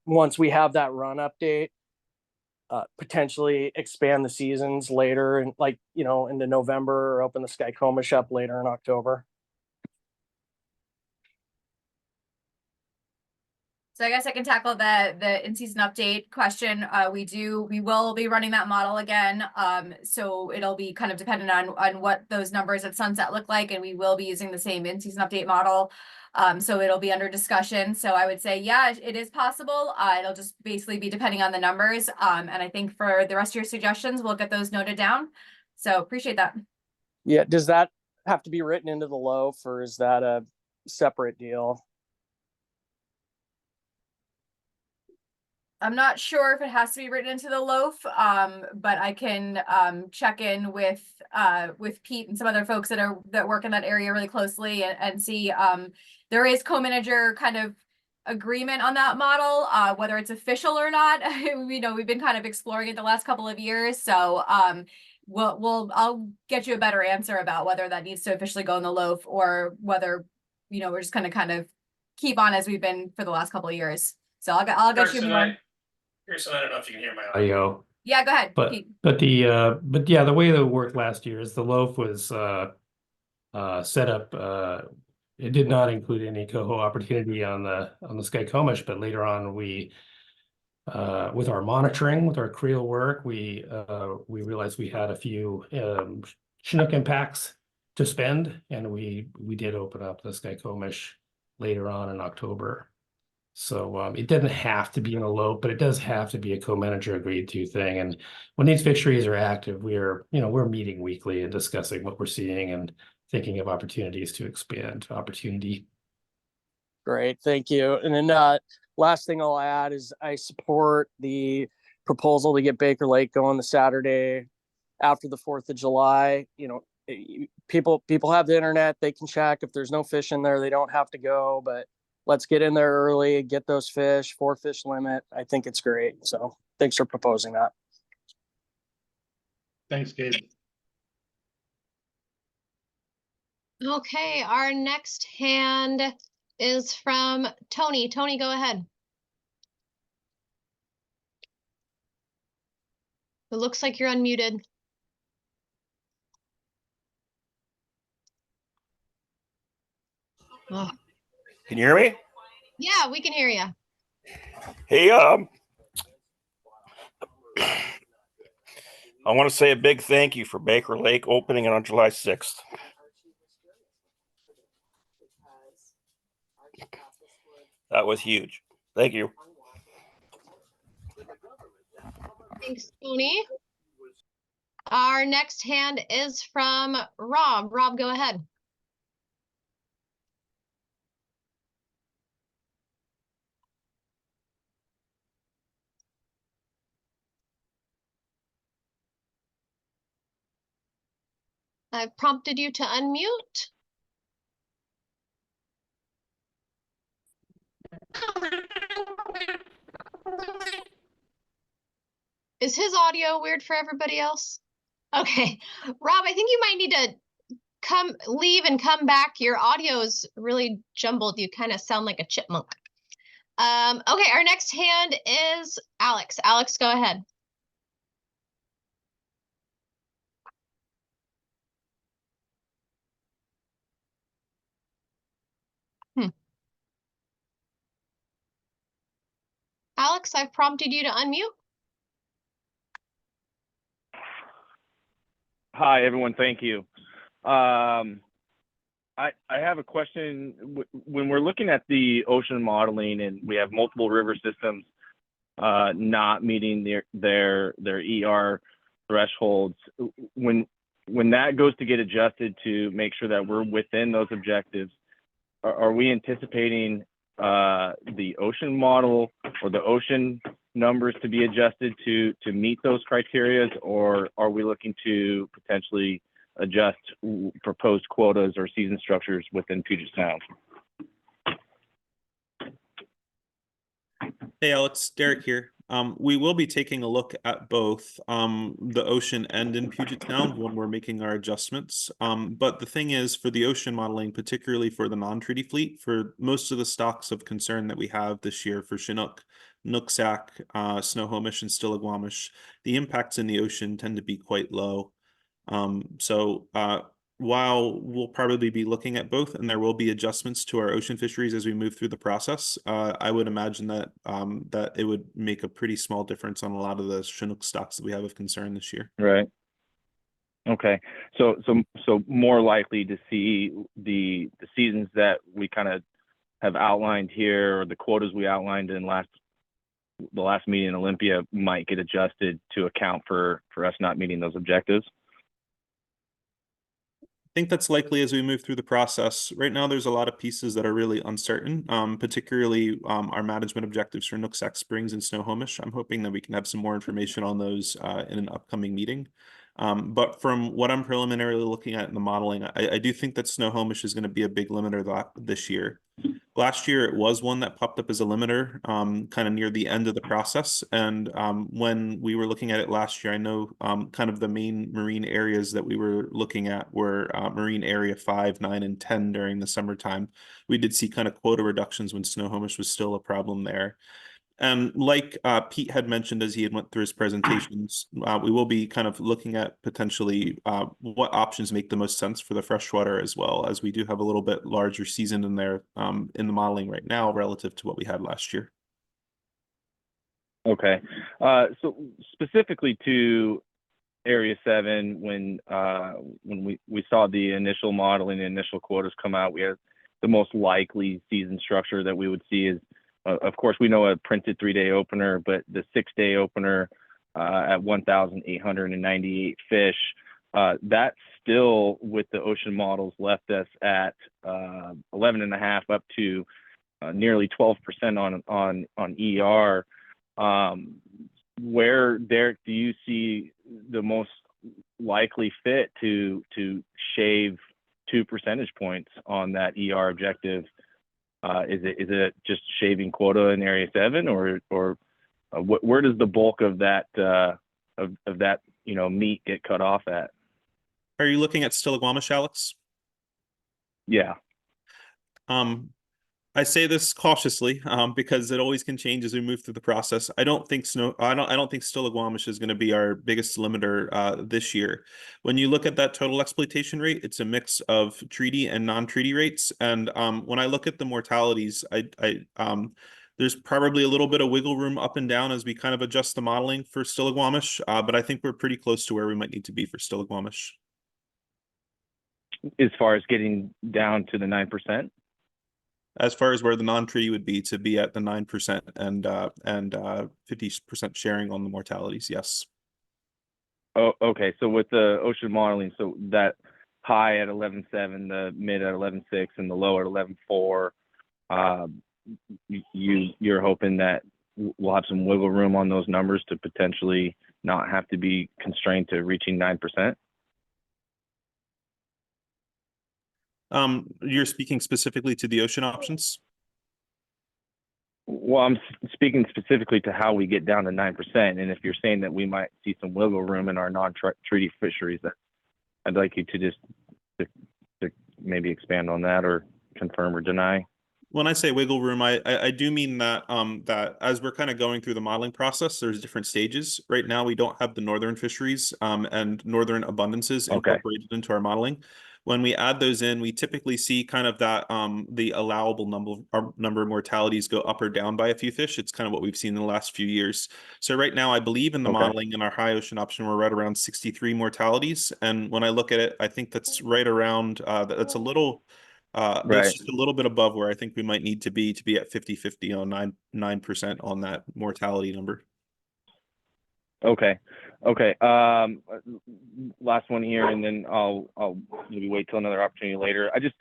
[SPEAKER 9] once we have that run update, potentially expand the seasons later and into November, or open the Skycomish up later in October.
[SPEAKER 2] So I guess I can tackle the in-season update question. We will be running that model again. So it'll be kind of dependent on what those numbers at sunset look like, and we will be using the same in-season update model. So it'll be under discussion. So I would say, yeah, it is possible. It'll just basically be depending on the numbers. And I think for the rest of your suggestions, we'll get those noted down. So appreciate that.
[SPEAKER 9] Yeah. Does that have to be written into the loaf, or is that a separate deal?
[SPEAKER 2] I'm not sure if it has to be written into the loaf, but I can check in with Pete and some other folks that work in that area really closely and see. There is co-manager kind of agreement on that model, whether it's official or not. We've been kind of exploring it the last couple of years, so I'll get you a better answer about whether that needs to officially go in the loaf or whether we're just gonna kind of keep on as we've been for the last couple of years. So I'll get you more.
[SPEAKER 7] Kirsten, I don't know if you can hear my audio.
[SPEAKER 2] Yeah, go ahead.
[SPEAKER 7] But yeah, the way that it worked last year is the loaf was set up. It did not include any coho opportunity on the Skycomish, but later on we with our monitoring, with our creel work, we realized we had a few Chinook impacts to spend, and we did open up the Skycomish later on in October. So it doesn't have to be in a loaf, but it does have to be a co-manager agreed to thing. And when these fisheries are active, we're meeting weekly and discussing what we're seeing and thinking of opportunities to expand opportunity.
[SPEAKER 9] Great, thank you. And then last thing I'll add is I support the proposal to get Baker Lake going the Saturday after the 4th of July. People have the internet, they can check. If there's no fish in there, they don't have to go, but let's get in there early, get those fish, 4 fish limit. I think it's great. So thanks for proposing that.
[SPEAKER 1] Thanks, Gabe.
[SPEAKER 8] Okay, our next hand is from Tony. Tony, go ahead. It looks like you're unmuted. Oh,
[SPEAKER 11] Can you hear me?
[SPEAKER 8] yeah, we can hear you.
[SPEAKER 11] Hey, I want to say a big thank you for Baker Lake opening it on July 6th. That was huge. Thank you.
[SPEAKER 8] Thanks, Tony. Our next hand is from Rob. Rob, go ahead. I've prompted you to unmute. Is his audio weird for everybody else? Okay, Rob, I think you might need to leave and come back. Your audio is really jumbled. You kind of sound like a chipmunk. Okay, our next hand is Alex. Alex, go ahead. Alex, I've prompted you to unmute.
[SPEAKER 12] Hi, everyone. Thank you. I have a question. When we're looking at the ocean modeling and we have multiple river systems not meeting their ER thresholds, when that goes to get adjusted to make sure that we're within those objectives, are we anticipating the ocean model or the ocean numbers to be adjusted to meet those criteria, or are we looking to potentially adjust proposed quotas or season structures within Puget Sound?
[SPEAKER 3] Hey Alex, Derek here. We will be taking a look at both the ocean and in Puget Sound when we're making our adjustments. But the thing is, for the ocean modeling, particularly for the non-treaty fleet, for most of the stocks of concern that we have this year for Chinook, Nooksack, Snohomish, and Stillaguamish, the impacts in the ocean tend to be quite low. So while we'll probably be looking at both and there will be adjustments to our ocean fisheries as we move through the process, I would imagine that that it would make a pretty small difference on a lot of the Chinook stocks that we have of concern this year.
[SPEAKER 12] Right. Okay. So more likely to see the seasons that we kind of have outlined here, or the quotas we outlined in the last meeting in Olympia, might get adjusted to account for us not meeting those objectives.
[SPEAKER 3] I think that's likely as we move through the process. Right now, there's a lot of pieces that are really uncertain, particularly our management objectives for Nooksack Springs and Snohomish. I'm hoping that we can have some more information on those in an upcoming meeting. But from what I'm preliminarily looking at in the modeling, I do think that Snohomish is going to be a big limiter this year. Last year, it was one that popped up as a limiter kind of near the end of the process. And when we were looking at it last year, I know kind of the main marine areas that we were looking at were Marine Area 5, 9, and 10 during the summertime. We did see kind of quota reductions when Snohomish was still a problem there. And like Pete had mentioned as he had went through his presentations, we will be kind of looking at potentially what options make the most sense for the freshwater, as well as we do have a little bit larger season in there in the modeling right now relative to what we had last year.
[SPEAKER 12] Okay. So specifically to Area 7, when we saw the initial modeling, the initial quotas come out, we had the most likely season structure that we would see is, of course, we know a printed 3-day opener, but the 6-day opener at 1,898 fish, that still, with the ocean models, left us at 11.5 up to nearly 12% on ER. Where, Derek, do you see the most likely fit to shave 2 percentage points on that ER objective? Is it just shaving quota in Area 7, or where does the bulk of that of that meat get cut off at?
[SPEAKER 3] Are you looking at Stillaguamish, Alex?
[SPEAKER 12] Yeah.
[SPEAKER 3] I say this cautiously, because it always can change as we move through the process. I don't think Stillaguamish is going to be our biggest limiter this year. When you look at that total exploitation rate, it's a mix of treaty and non-treaty rates. And when I look at the mortalities, there's probably a little bit of wiggle room up and down as we kind of adjust the modeling for Stillaguamish, but I think we're pretty close to where we might need to be for Stillaguamish.
[SPEAKER 12] As far as getting down to the 9%.
[SPEAKER 3] As far as where the non-treaty would be to be at the 9% and 50% sharing on the mortalities, yes.
[SPEAKER 12] Oh, okay. So with the ocean modeling, so that high at 11.7, the mid at 11.6, and the low at 11.4, you're hoping that we'll have some wiggle room on those numbers to potentially not have to be constrained to reaching 9%.
[SPEAKER 3] You're speaking specifically to the ocean options?
[SPEAKER 12] Well, I'm speaking specifically to how we get down to 9%. And if you're saying that we might see some wiggle room in our non-treaty fisheries, that I'd like you to just to maybe expand on that or confirm or deny.
[SPEAKER 3] When I say wiggle room, I do mean that that as we're kind of going through the modeling process, there's different stages. Right now, we don't have the northern fisheries and northern abundances incorporated into our modeling. When we add those in, we typically see kind of that the allowable number of mortalities go up or down by a few fish. It's kind of what we've seen in the last few years. So right now, I believe in the modeling in our high ocean option, we're right around 63 mortalities. And when I look at it, I think that's right around that's a little. That's just a little bit above where I think we might need to be at 50-50 on 9% on that mortality number.
[SPEAKER 12] Okay. Last one here, and then I'll maybe wait till another opportunity later. I just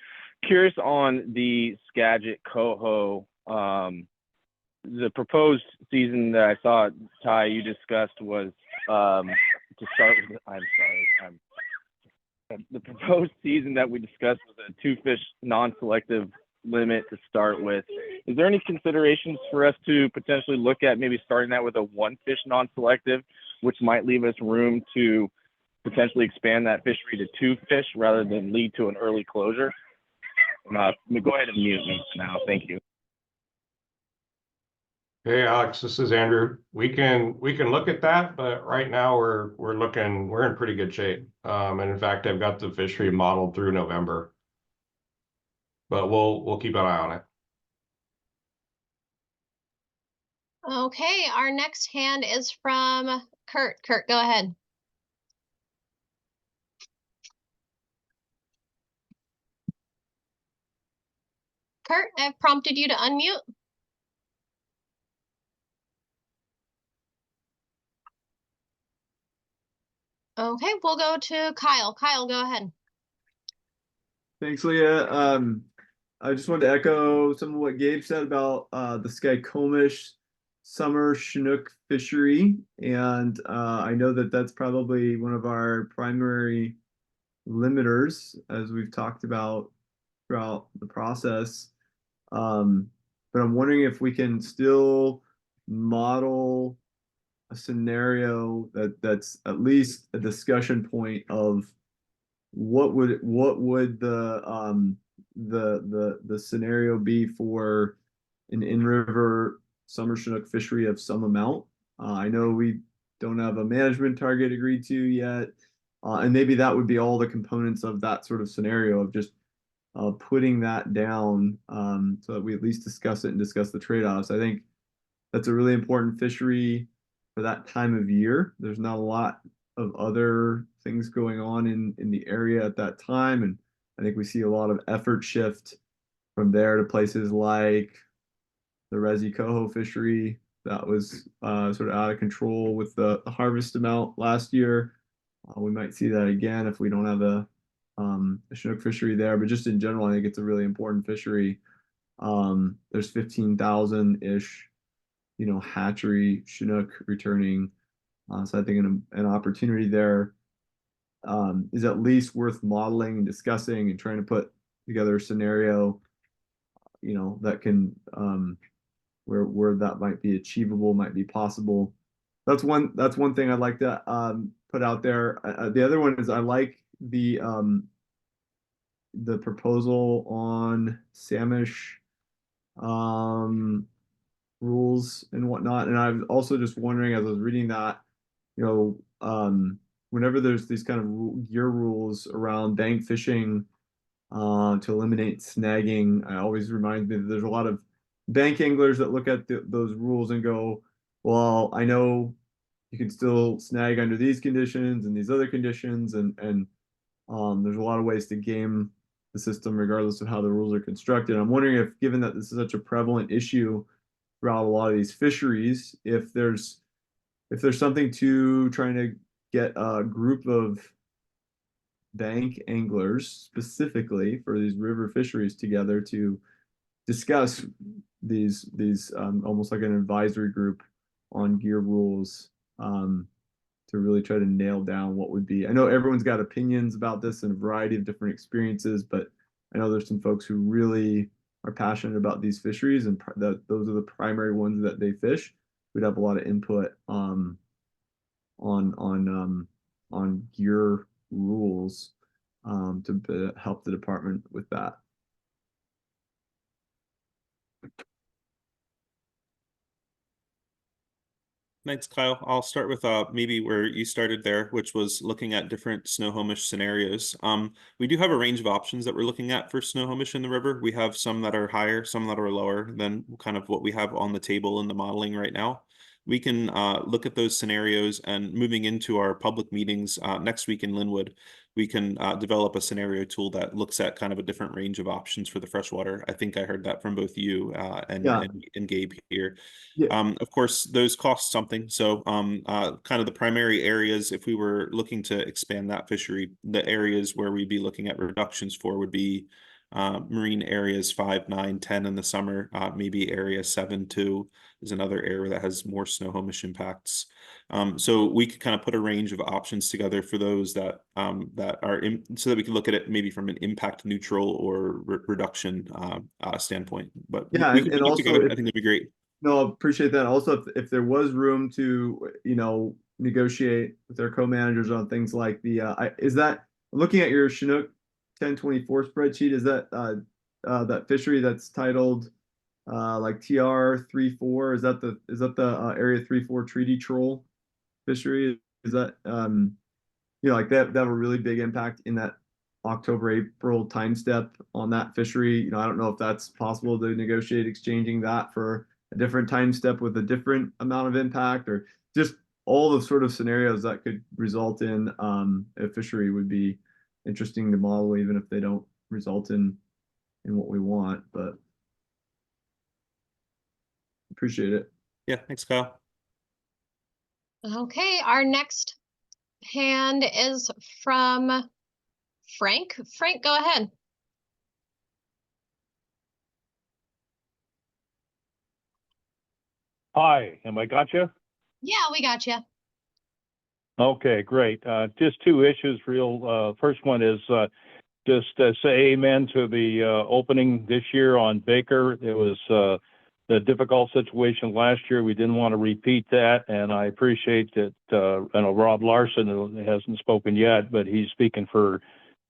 [SPEAKER 12] curious on the Skagit coho. The proposed season that I saw, Ty, you discussed was to start with. I'm sorry. The proposed season that we discussed was a 2-fish non-selective limit to start with. Is there any considerations for us to potentially look at maybe starting that with a 1-fish non-selective, which might leave us room to potentially expand that fishery to 2 fish rather than lead to an early closure? Go ahead and mute me now. Thank you.
[SPEAKER 6] Hey, Alex, this is Andrew. We can look at that, but right now we're in pretty good shape. And in fact, I've got the fishery modeled through November, but we'll keep an eye on it.
[SPEAKER 8] Okay, our next hand is from Kurt. Kurt, go ahead. Kurt, I've prompted you to unmute. Okay, we'll go to Kyle. Kyle, go ahead.
[SPEAKER 13] Thanks, Leah. I just wanted to echo some of what Gabe said about the Skykomish summer Chinook fishery. And I know that that's probably one of our primary limiters, as we've talked about throughout the process. But I'm wondering if we can still model a scenario that's at least a discussion point of what would the scenario be for an in-river summer Chinook fishery of some amount. I know we don't have a management target agreed to yet, and maybe that would be all the components of that sort of scenario of just putting that down so that we at least discuss it and discuss the trade-offs. I think that's a really important fishery for that time of year. There's not a lot of other things going on in the area at that time, and I think we see a lot of effort shift from there to places like the Resi coho fishery that was sort of out of control with the harvest amount last year. We might see that again if we don't have a Chinook fishery there, but just in general, I think it's a really important fishery. There's 15,000-ish, hatchery Chinook returning. So I think an opportunity there is at least worth modeling and discussing and trying to put together a scenario, that can where that might be achievable, might be possible. That's one thing I'd like to put out there. The other one is I like the the proposal on Samish rules and whatnot. And I'm also just wondering, as I was reading that, you know, whenever there's these kind of gear rules around bank fishing to eliminate snagging, it always reminds me that there's a lot of bank anglers that look at those rules and go, well, I know you can still snag under these conditions and these other conditions, and there's a lot of ways to game the system regardless of how the rules are constructed. I'm wondering if, given that this is such a prevalent issue throughout a lot of these fisheries, if there's something to trying to get a group of bank anglers specifically for these river fisheries together to discuss these almost like an advisory group on gear rules, to really try to nail down what would be. I know everyone's got opinions about this and a variety of different experiences, but I know there's some folks who really are passionate about these fisheries, and that those are the primary ones that they fish. We'd have a lot of input on gear rules to help the department with that.
[SPEAKER 3] Thanks, Kyle. I'll start with maybe where you started there, which was looking at different Snohomish scenarios. We do have a range of options that we're looking at for Snohomish in the river. We have some that are higher, some that are lower than kind of what we have on the table in the modeling right now. We can look at those scenarios, and moving into our public meetings next week in Linwood, we can develop a scenario tool that looks at kind of a different range of options for the freshwater. I think I heard that from both you and Gabe here.
[SPEAKER 13] Yeah.
[SPEAKER 3] Of course, those cost something. So kind of the primary areas, if we were looking to expand that fishery, the areas where we'd be looking at reductions for would be marine areas 5, 9, 10 in the summer. Maybe area 7, 2 is another area that has more Snohomish impacts. So we could kind of put a range of options together for those that that are in, so that we can look at it maybe from an impact neutral or reduction standpoint. But
[SPEAKER 13] yeah,
[SPEAKER 3] we could put it
[SPEAKER 13] also,
[SPEAKER 3] together. I think that'd be great.
[SPEAKER 13] No, appreciate that. Also, if there was room to, negotiate with their co-managers on things like is that, looking at your Chinook 1024 spreadsheet, is that that fishery that's titled like TR34? Is that the area 34 treaty troll fishery? Is that like that have a really big impact in that October-April time step on that fishery? I don't know if that's possible to negotiate exchanging that for a different time step with a different amount of impact, or just all the sort of scenarios that could result in a fishery would be interesting to model, even if they don't result in what we want. But appreciate it.
[SPEAKER 3] Yeah, thanks, Kyle.
[SPEAKER 8] Okay, our next hand is from Frank. Frank, go ahead.
[SPEAKER 14] Hi, am I got you?
[SPEAKER 8] Yeah, we got you.
[SPEAKER 14] Okay, great. Just two issues real. First one is just say amen to the opening this year on Baker. It was the difficult situation last year. We didn't want to repeat that, and I appreciate that. I know Rob Larson hasn't spoken yet, but he's speaking for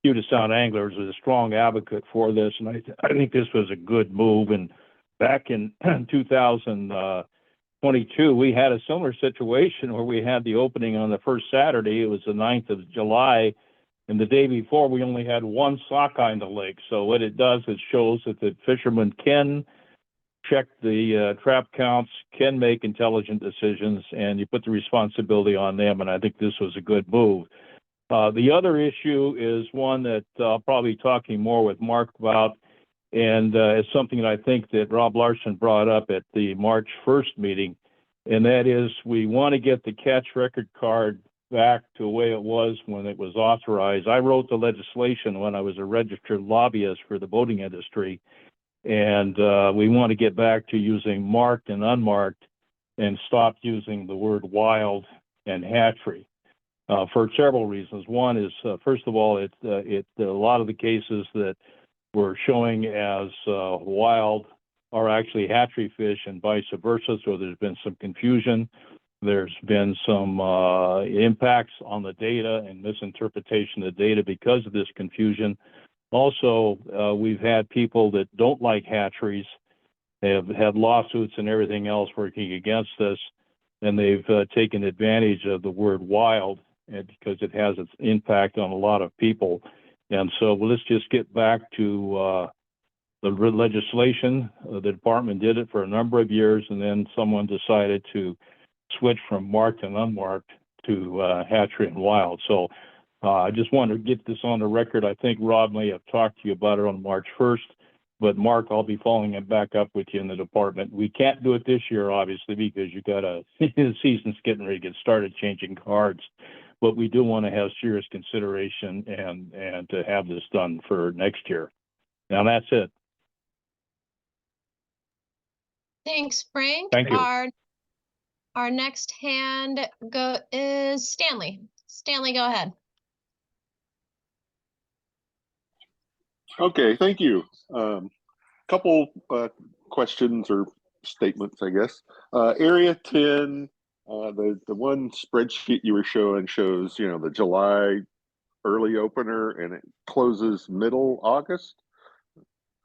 [SPEAKER 14] Puget Sound anglers, is a strong advocate for this, and I think this was a good move. And back in 2022, we had a similar situation where we had the opening on the first Saturday. It was the 9th of July, and the day before we only had one sockeye in the lake. So what it does, it shows that the fishermen can check the trap counts, can make intelligent decisions, and you put the responsibility on them. And I think this was a good move. The other issue is one that I'll probably be talking more with Mark about, and it's something that I think that Rob Larson brought up at the March 1st meeting, and that is we want to get the catch record card back to the way it was when it was authorized. I wrote the legislation when I was a registered lobbyist for the boating industry, and we want to get back to using marked and unmarked and stop using the word wild and hatchery. For several reasons. One is, first of all, a lot of the cases that we're showing as wild are actually hatchery fish and vice versa. So there's been some confusion. There's been some impacts on the data and misinterpretation of the data because of this confusion. Also, we've had people that don't like hatcheries, have had lawsuits and everything else working against us, and they've taken advantage of the word wild because it has its impact on a lot of people. And so let's just get back to the legislation. The department did it for a number of years, and then someone decided to switch from marked and unmarked to hatchery and wild. So I just wanted to get this on the record. I think Rob may have talked to you about it on March 1st, but Mark, I'll be following it back up with you in the department. We can't do it this year, obviously, because you got the season's getting ready to get started changing cards. But we do want to have serious consideration and to have this done for next year. Now that's it.
[SPEAKER 8] Thanks, Frank.
[SPEAKER 14] Thank you.
[SPEAKER 8] Our next hand is Stanley. Stanley, go ahead.
[SPEAKER 15] Okay, thank you. Couple questions or statements, I guess. Area 10, the one spreadsheet you were showing shows, you know, the July early opener and it closes middle August.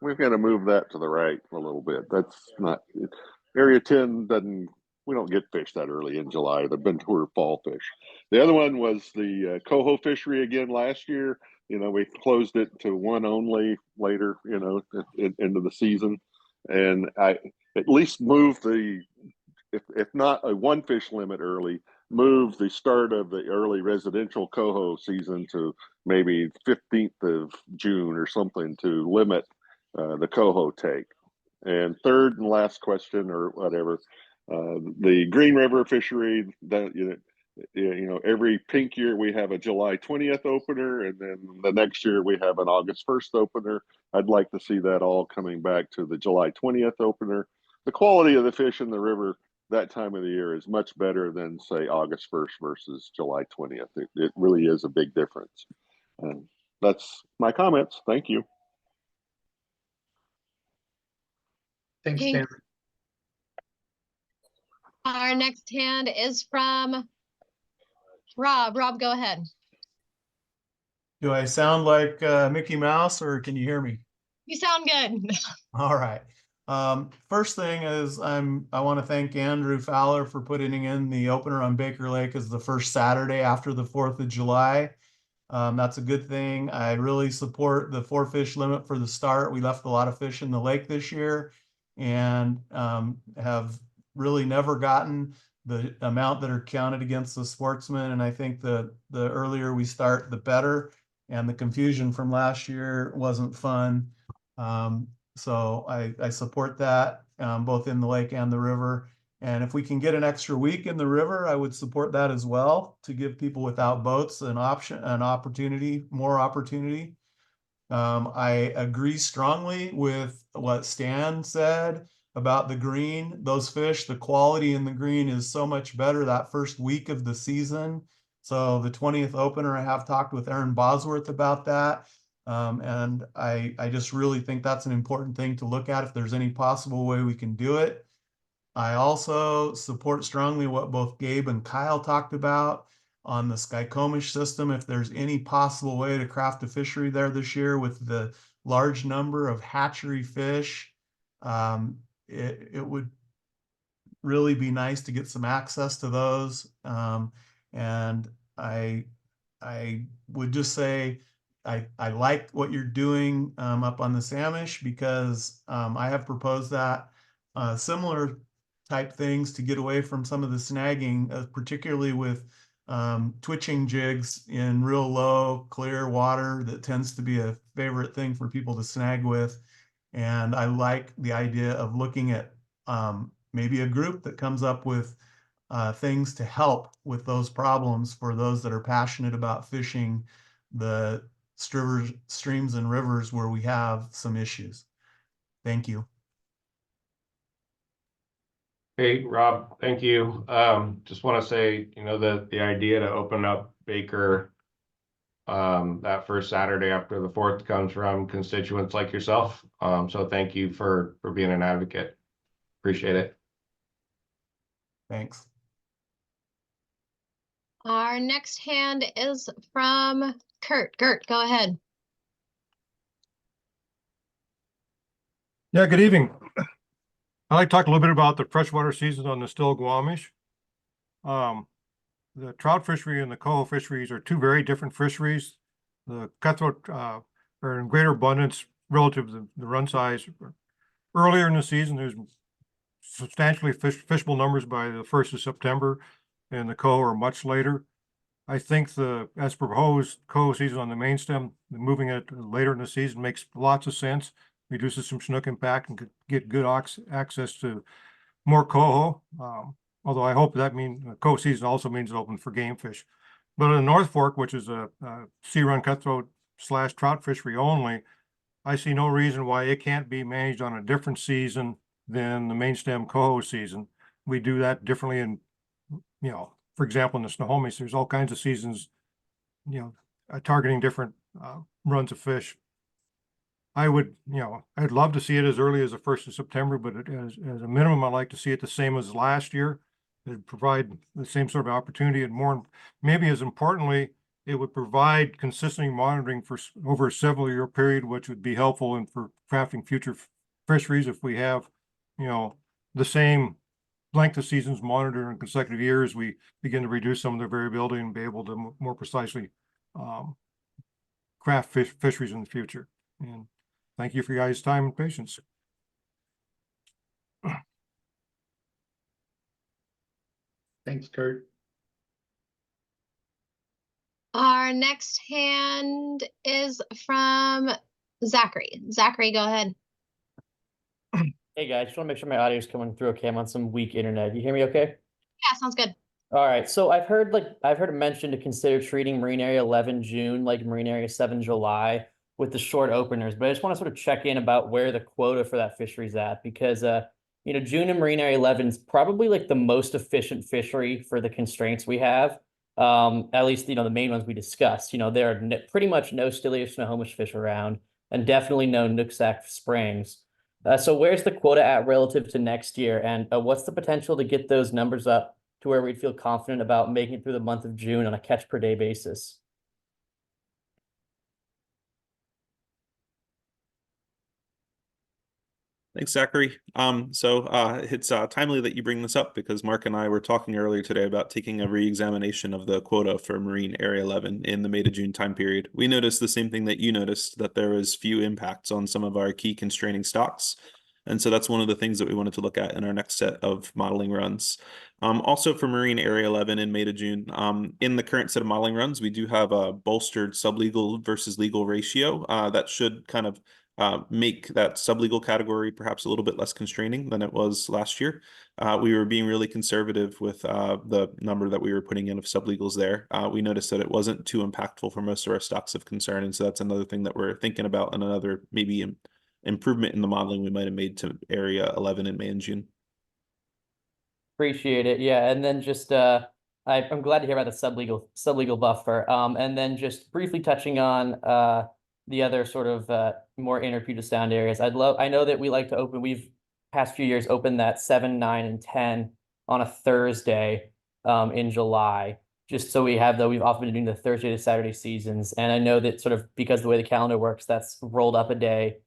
[SPEAKER 15] We've got to move that to the right a little bit. That's not, Area 10 doesn't, we don't get fish that early in July. They've been tour fall fish. The other one was the coho fishery again last year. You know, we closed it to one only later, you know, into the season. And I at least moved the, if not a one fish limit early, move the start of the early residential coho season to maybe 15th of June or something to limit the coho take. And third and last question or whatever, the Green River fishery, that, you know, every pink year we have a July 20th opener, and then the next year we have an August 1st opener. I'd like to see that all coming back to the July 20th opener. The quality of the fish in the river that time of the year is much better than, say, August 1st versus July 20th. It really is a big difference. That's my comments. Thank you.
[SPEAKER 1] Thanks,
[SPEAKER 8] Thank-
[SPEAKER 1] Stanley.
[SPEAKER 8] Our next hand is from Rob. Rob, go ahead.
[SPEAKER 16] Do I sound like Mickey Mouse or can you hear me?
[SPEAKER 8] You sound good.
[SPEAKER 16] All right. First thing is I want to thank Andrew Fowler for putting in the opener on Baker Lake as the first Saturday after the 4th of July. That's a good thing. I really support the 4 fish limit for the start. We left a lot of fish in the lake this year and have really never gotten the amount that are counted against the sportsmen. And I think the earlier we start, the better. And the confusion from last year wasn't fun. So I support that both in the lake and the river. And if we can get an extra week in the river, I would support that as well to give people without boats an opportunity, more opportunity. I agree strongly with what Stan said about the green. Those fish, the quality in the green is so much better that first week of the season. So the 20th opener, I have talked with Aaron Bosworth about that. And I just really think that's an important thing to look at if there's any possible way we can do it. I also support strongly what both Gabe and Kyle talked about on the Skykomish system. If there's any possible way to craft a fishery there this year with the large number of hatchery fish, it would really be nice to get some access to those. And I would just say I like what you're doing up on the Samish because I have proposed that similar type things to get away from some of the snagging, particularly with twitching jigs in real low, clear water. That tends to be a favorite thing for people to snag with. And I like the idea of looking at maybe a group that comes up with things to help with those problems for those that are passionate about fishing the streams and rivers where we have some issues. Thank you.
[SPEAKER 6] Hey, Rob, thank you. Just want to say, you know, the idea to open up Baker that first Saturday after the 4th comes from constituents like yourself. So thank you for being an advocate. Appreciate it.
[SPEAKER 16] Thanks.
[SPEAKER 8] Our next hand is from Kurt. Kurt, go ahead.
[SPEAKER 17] Yeah, good evening. I'd like to talk a little bit about the freshwater season on the Still Squamish. The trout fishery and the coho fisheries are two very different fisheries. The cutthroat are in greater abundance relative to the run size. Earlier in the season, there's substantially fishable numbers by the 1st of September, and the coho are much later. I think as proposed, coho season on the main stem, moving it later in the season makes lots of sense. Reduces some Chinook impact and could get good access to more coho. Although I hope that means coho season also means it's open for game fish. But in the North Fork, which is a sea run cutthroat / trout fishery only, I see no reason why it can't be managed on a different season than the main stem coho season. We do that differently in, for example, in the Snohomish, there's all kinds of seasons, targeting different runs of fish. I'd love to see it as early as the 1st of September, but as a minimum, I'd like to see it the same as last year. It'd provide the same sort of opportunity, and maybe as importantly, it would provide consistent monitoring for over a several year period, which would be helpful for crafting future fisheries. If we have, the same length of seasons monitored in consecutive years, we begin to reduce some of the variability and be able to more precisely craft fisheries in the future. And thank you for your guys' time and patience.
[SPEAKER 1] Thanks, Kurt.
[SPEAKER 8] Our next hand is from Zachary. Zachary, go ahead.
[SPEAKER 18] Hey guys, just want to make sure my audio is coming through okay. I'm on some weak internet. You hear me okay?
[SPEAKER 8] Yeah, sounds good.
[SPEAKER 18] All right. So I've heard it mentioned to consider treating Marine Area 11 June like Marine Area 7 July with the short openers, but I just want to sort of check in about where the quota for that fishery is at, because June and Marine Area 11 is probably like the most efficient fishery for the constraints we have. At least the main ones we discussed. There are pretty much no Stillio Snohomish fish around, and definitely no Nooksack Springs. So where's the quota at relative to next year, and what's the potential to get those numbers up to where we'd feel confident about making it through the month of June on a catch per day basis?
[SPEAKER 3] Thanks, Zachary. It's timely that you bring this up because Mark and I were talking earlier today about taking a re-examination of the quota for Marine Area 11 in the May to June time period. We noticed the same thing that you noticed, that there was few impacts on some of our key constraining stocks. And so that's one of the things that we wanted to look at in our next set of modeling runs. Also for Marine Area 11 in May to June, in the current set of modeling runs, we do have a bolstered sublegal versus legal ratio that should kind of make that sublegal category perhaps a little bit less constraining than it was last year. We were being really conservative with the number that we were putting in of sublegals there. We noticed that it wasn't too impactful for most of our stocks of concern, and so that's another thing that we're thinking about, and another maybe improvement in the modeling we might have made to Area 11 in May and June.
[SPEAKER 18] Appreciate it. Yeah, and then just I'm glad to hear about the sublegal buffer. And then just briefly touching on the other sort of more inner Puget Sound areas. I know that we like to open, we've past few years opened that 7, 9, and 10 on a Thursday in July, just so we've often been doing the Thursday to Saturday seasons. And I know that sort of because the way the calendar works, that's rolled up a day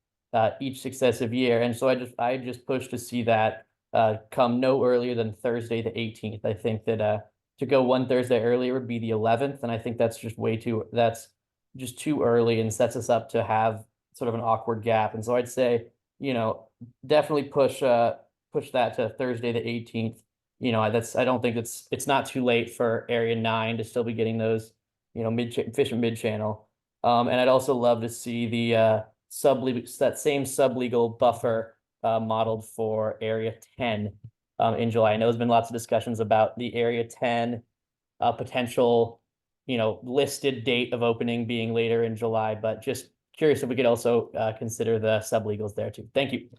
[SPEAKER 18] each successive year. And so I just pushed to see that come no earlier than Thursday the 18th. I think that to go one Thursday earlier would be the 11th, and I think that's just too early and sets us up to have sort of an awkward gap. And so I'd say, definitely push that to Thursday the 18th. I don't think it's not too late for Area 9 to still be getting those, fish in mid-channel. And I'd also love to see the that same sublegal buffer modeled for Area 10 in July. I know there's been lots of discussions about the Area 10 potential listed date of opening being later in July, but just curious if we could also consider the sublegals there too. Thank you.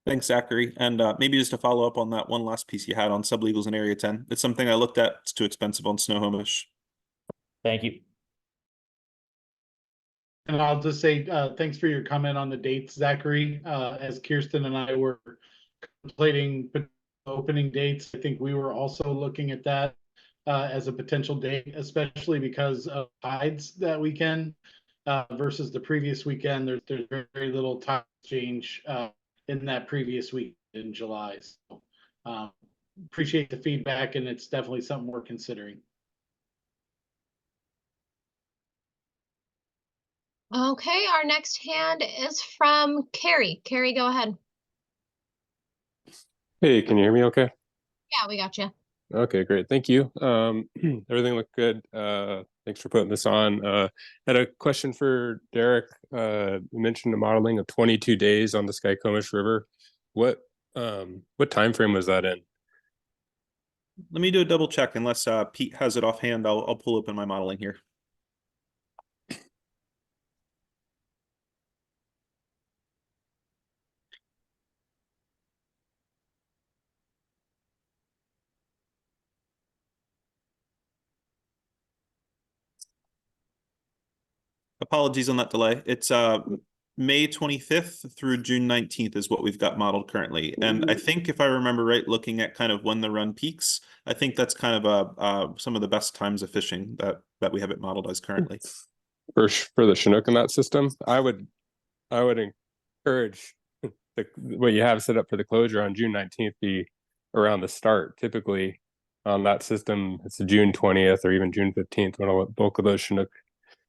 [SPEAKER 3] Thanks, Zachary. And maybe just to follow up on that one last piece you had on sublegals in Area 10. It's something I looked at. It's too expensive on Snohomish.
[SPEAKER 18] Thank you.
[SPEAKER 1] And I'll just say thanks for your comment on the dates, Zachary. As Kirsten and I were contemplating opening dates, I think we were also looking at that as a potential date, especially because of tides that weekend. versus the previous weekend. There's very little time change in that previous week in July. So appreciate the feedback, and it's definitely something we're considering.
[SPEAKER 8] Okay, our next hand is from Carrie. Carrie, go ahead.
[SPEAKER 19] Hey, can you hear me okay?
[SPEAKER 8] Yeah, we got you.
[SPEAKER 19] Okay, great. Thank you. Everything looked good. Thanks for putting this on. Had a question for Derek. You mentioned the modeling of 22 days on the Skycomish River. What time frame was that in?
[SPEAKER 3] Let me do a double check. Unless Pete has it offhand, I'll pull open my modeling here. Apologies on that delay. It's May 25th through June 19th is what we've got modeled currently. And I think if I remember right, looking at kind of when the run peaks, I think that's kind of some of the best times of fishing that we have it modeled as currently.
[SPEAKER 19] For the Chinook in that system, I would encourage what you have set up for the closure on June 19th be around the start. Typically on that system, it's June 20th or even June 15th when a bulk of those Chinook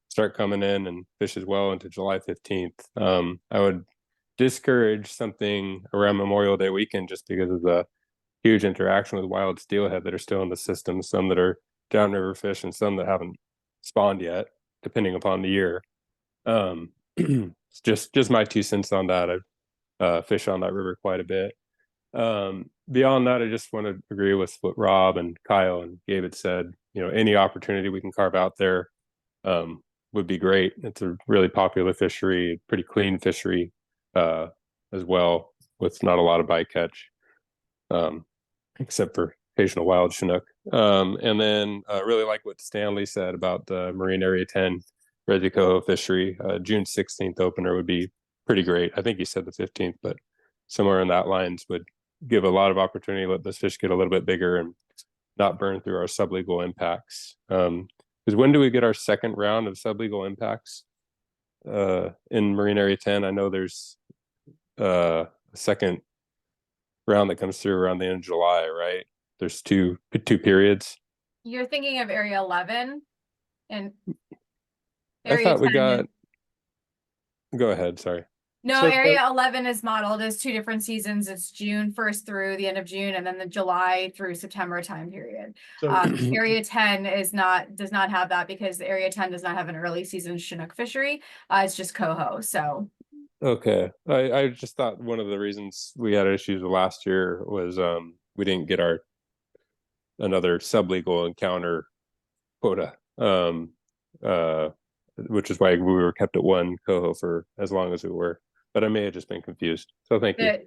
[SPEAKER 19] start coming in and fish as well into July 15th. I would discourage something around Memorial Day weekend just because of the huge interaction with wild steelhead that are still in the system, some that are downriver fish and some that haven't spawned yet, depending upon the year. It's just my 2 cents on that. I've fished on that river quite a bit. Beyond that, I just want to agree with what Rob and Kyle and Gabe had said. You know, any opportunity we can carve out there would be great. It's a really popular fishery, pretty clean fishery as well, with not a lot of bycatch, except for occasional wild Chinook. And then I really like what Stanley said about the Marine Area 10 Resi Coho fishery. June 16th opener would be pretty great. I think he said the 15th, but somewhere in that lines would give a lot of opportunity to let this fish get a little bit bigger and not burn through our sublegal impacts. Because when do we get our second round of sublegal impacts in Marine Area 10? I know there's a second round that comes through around the end of July, right? There's two periods.
[SPEAKER 2] You're thinking of Area 11 and
[SPEAKER 19] I thought we got. Go ahead. Sorry.
[SPEAKER 2] No,
[SPEAKER 19] So
[SPEAKER 2] Area 11 is modeled as 2 different seasons. It's June 1st through the end of June, and then the July through September time period.
[SPEAKER 1] So
[SPEAKER 2] Area 10 does not have that because Area 10 does not have an early season Chinook fishery. It's just coho. So
[SPEAKER 19] okay, I just thought one of the reasons we had issues with last year was we didn't get another sublegal encounter quota, which is why we were kept at 1 coho for as long as we were. But I may have just been confused. So thank you.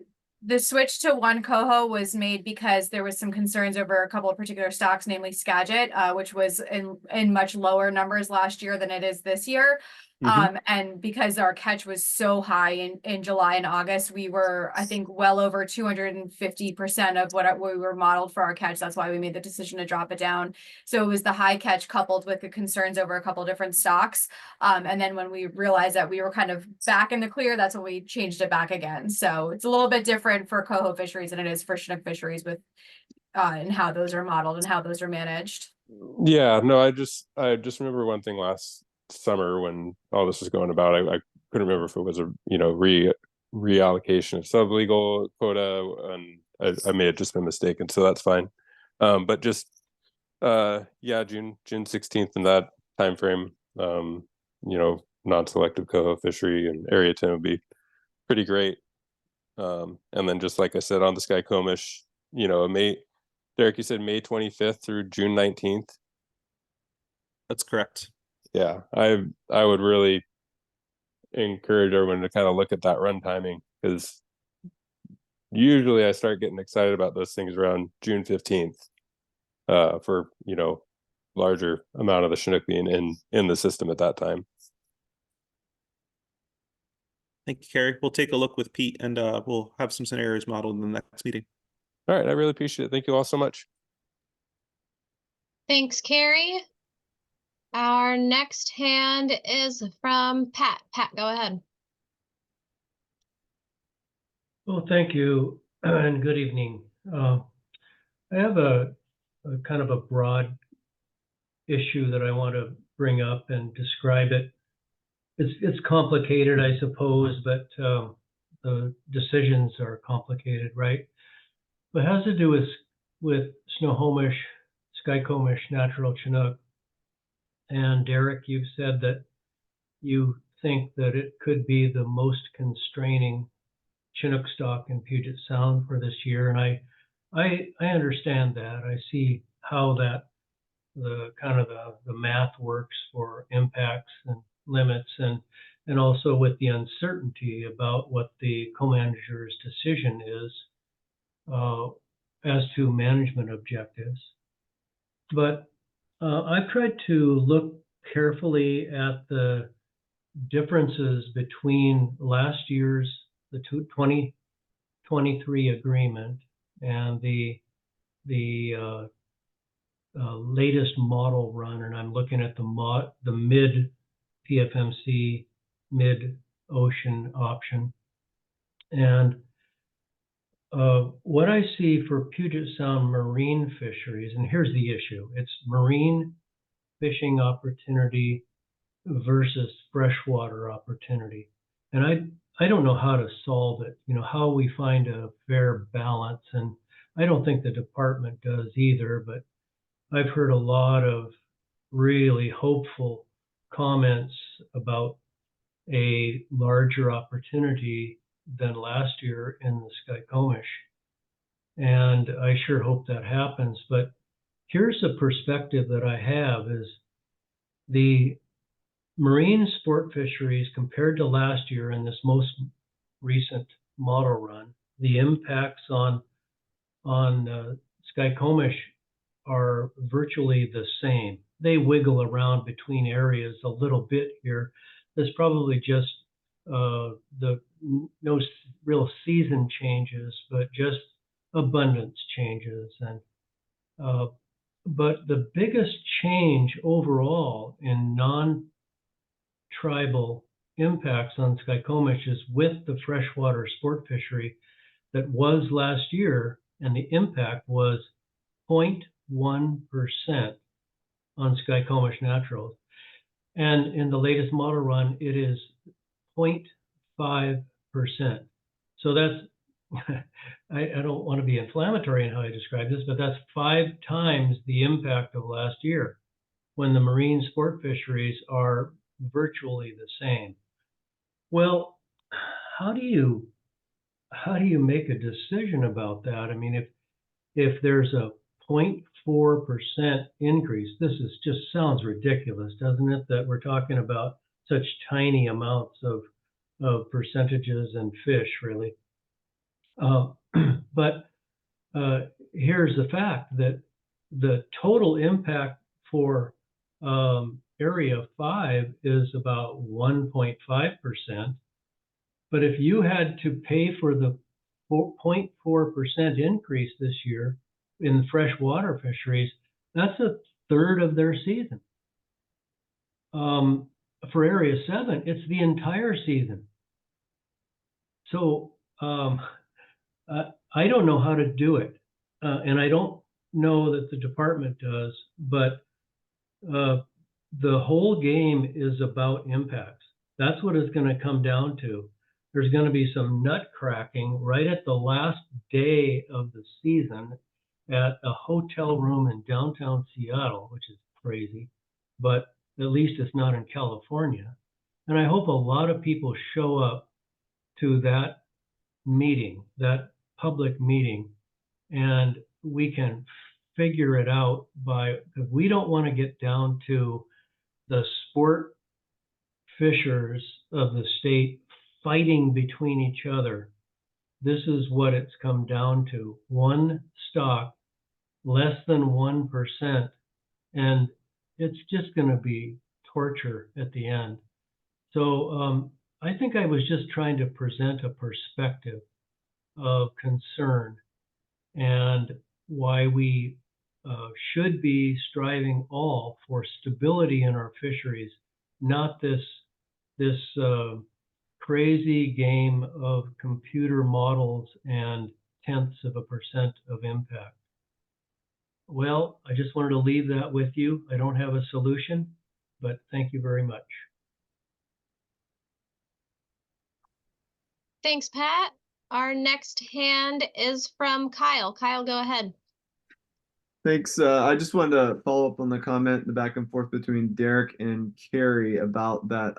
[SPEAKER 2] the switch to 1 coho was made because there was some concerns over a couple of particular stocks, namely Skagit, which was in much lower numbers last year than it is this year. And because our catch was so high in July and August, we were, I think, well over 250% of what we were modeled for our catch. That's why we made the decision to drop it down. So it was the high catch coupled with the concerns over a couple different stocks. And then when we realized that we were kind of back in the clear, that's when we changed it back again. So it's a little bit different for coho fisheries than it is for Chinook fisheries with and how those are modeled and how those are managed.
[SPEAKER 19] Yeah, no, I just remember one thing last summer when all this was going about. I couldn't remember if it was a reallocation of sublegal quota, and I may have just been mistaken, so that's fine. But just yeah, June 16th in that time frame, non-selective coho fishery and Area 10 would be pretty great. And then just like I said on the Skycomish, Derek, you said May 25th through June 19th.
[SPEAKER 3] That's correct.
[SPEAKER 19] Yeah, I would really encourage everyone to kind of look at that run timing, because usually I start getting excited about those things around June 15th for larger amount of the Chinook being in the system at that time.
[SPEAKER 3] Thank you, Carrie. We'll take a look with Pete, and we'll have some scenarios modeled in the next meeting.
[SPEAKER 19] All right, I really appreciate it. Thank you all so much.
[SPEAKER 8] Thanks, Carrie. Our next hand is from Pat. Pat, go ahead.
[SPEAKER 20] Well, thank you and good evening. I have a kind of a broad issue that I want to bring up and describe it. It's complicated, I suppose, but the decisions are complicated, right? But it has to do with Snohomish, Skykomish, natural Chinook. And Derek, you've said that you think that it could be the most constraining Chinook stock in Puget Sound for this year, and I understand that. I see how that the kind of the math works for impacts and limits, and also with the uncertainty about what the co-manager's decision is as to management objectives. But I've tried to look carefully at the differences between last year's, the 2023 agreement and the latest model run, and I'm looking at the mid PFMC mid ocean option. And what I see for Puget Sound marine fisheries, and here's the issue: it's marine fishing opportunity versus freshwater opportunity. And I don't know how to solve it, you know, how we find a fair balance. And I don't think the department does either, but I've heard a lot of really hopeful comments about a larger opportunity than last year in the Skykomish. And I sure hope that happens. But here's a perspective that I have is the marine sport fisheries compared to last year in this most recent model run, the impacts on Skykomish are virtually the same. They wiggle around between areas a little bit here. There's probably just no real season changes, but just abundance changes. And but the biggest change overall in non-tribal impacts on Skykomish is with the freshwater sport fishery that was last year, and the impact was 0.1% on Skykomish naturals. And in the latest model run, it is 0.5%. So that's, I don't want to be inflammatory in how I describe this, but that's 5 times the impact of last year when the marine sport fisheries are virtually the same. Well, how do you make a decision about that? I mean, if there's a 0.4% increase, this just sounds ridiculous, doesn't it? That we're talking about such tiny amounts of percentages and fish, really. But here's the fact that the total impact for Area 5 is about 1.5%. But if you had to pay for the 0.4% increase this year in freshwater fisheries, that's a third of their season. For Area 7, it's the entire season. So I don't know how to do it, and I don't know that the department does, but the whole game is about impacts. That's what it's going to come down to. There's going to be some nut cracking right at the last day of the season at a hotel room in downtown Seattle, which is crazy, but at least it's not in California. And I hope a lot of people show up to that meeting, that public meeting, and we can figure it out because we don't want to get down to the sport fishers of the state fighting between each other. This is what it's come down to: one stock, less than 1%, and it's just going to be torture at the end. So I think I was just trying to present a perspective of concern and why we should be striving all for stability in our fisheries, not this crazy game of computer models and tenths of a percent of impact. Well, I just wanted to leave that with you. I don't have a solution, but thank you very much.
[SPEAKER 8] Thanks, Pat. Our next hand is from Kyle. Kyle, go ahead.
[SPEAKER 13] Thanks. I just wanted to follow up on the comment, the back and forth between Derek and Carrie about that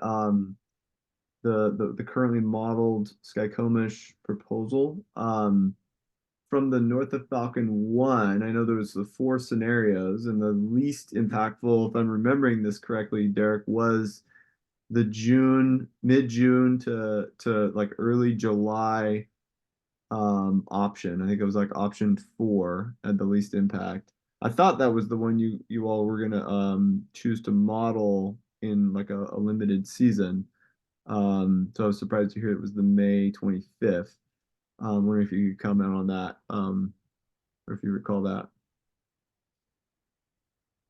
[SPEAKER 13] the currently modeled Skycomish proposal. From the North of Falcon 1, I know there was the 4 scenarios, and the least impactful, if I'm remembering this correctly, Derek, was the mid-June to like early July option. I think it was like option 4 at the least impact. I thought that was the one you all were gonna choose to model in like a limited season. So I was surprised to hear it was the May 25th. Wondering if you could comment on that, or if you recall that.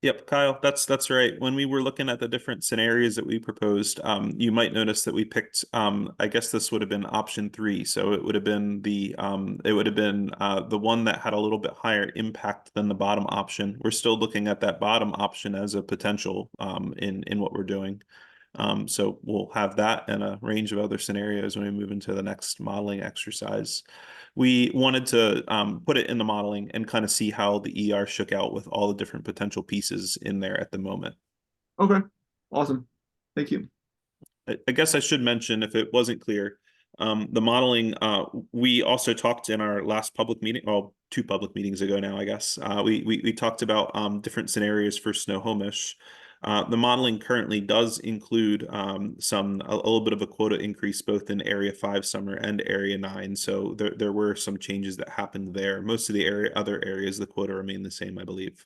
[SPEAKER 3] Yep, Kyle, that's right. When we were looking at the different scenarios that we proposed, you might notice that we picked, I guess this would have been option 3. So it would have been the one that had a little bit higher impact than the bottom option. We're still looking at that bottom option as a potential in what we're doing. So we'll have that and a range of other scenarios when we move into the next modeling exercise. We wanted to put it in the modeling and kind of see how the ER shook out with all the different potential pieces in there at the moment.
[SPEAKER 13] Okay, awesome. Thank you.
[SPEAKER 3] I guess I should mention, if it wasn't clear, the modeling, we also talked in our last public meeting, well, 2 public meetings ago now, I guess. We talked about different scenarios for Snohomish. The modeling currently does include a little bit of a quota increase both in Area 5 summer and Area 9. So there were some changes that happened there. Most of the other areas, the quota remain the same, I believe.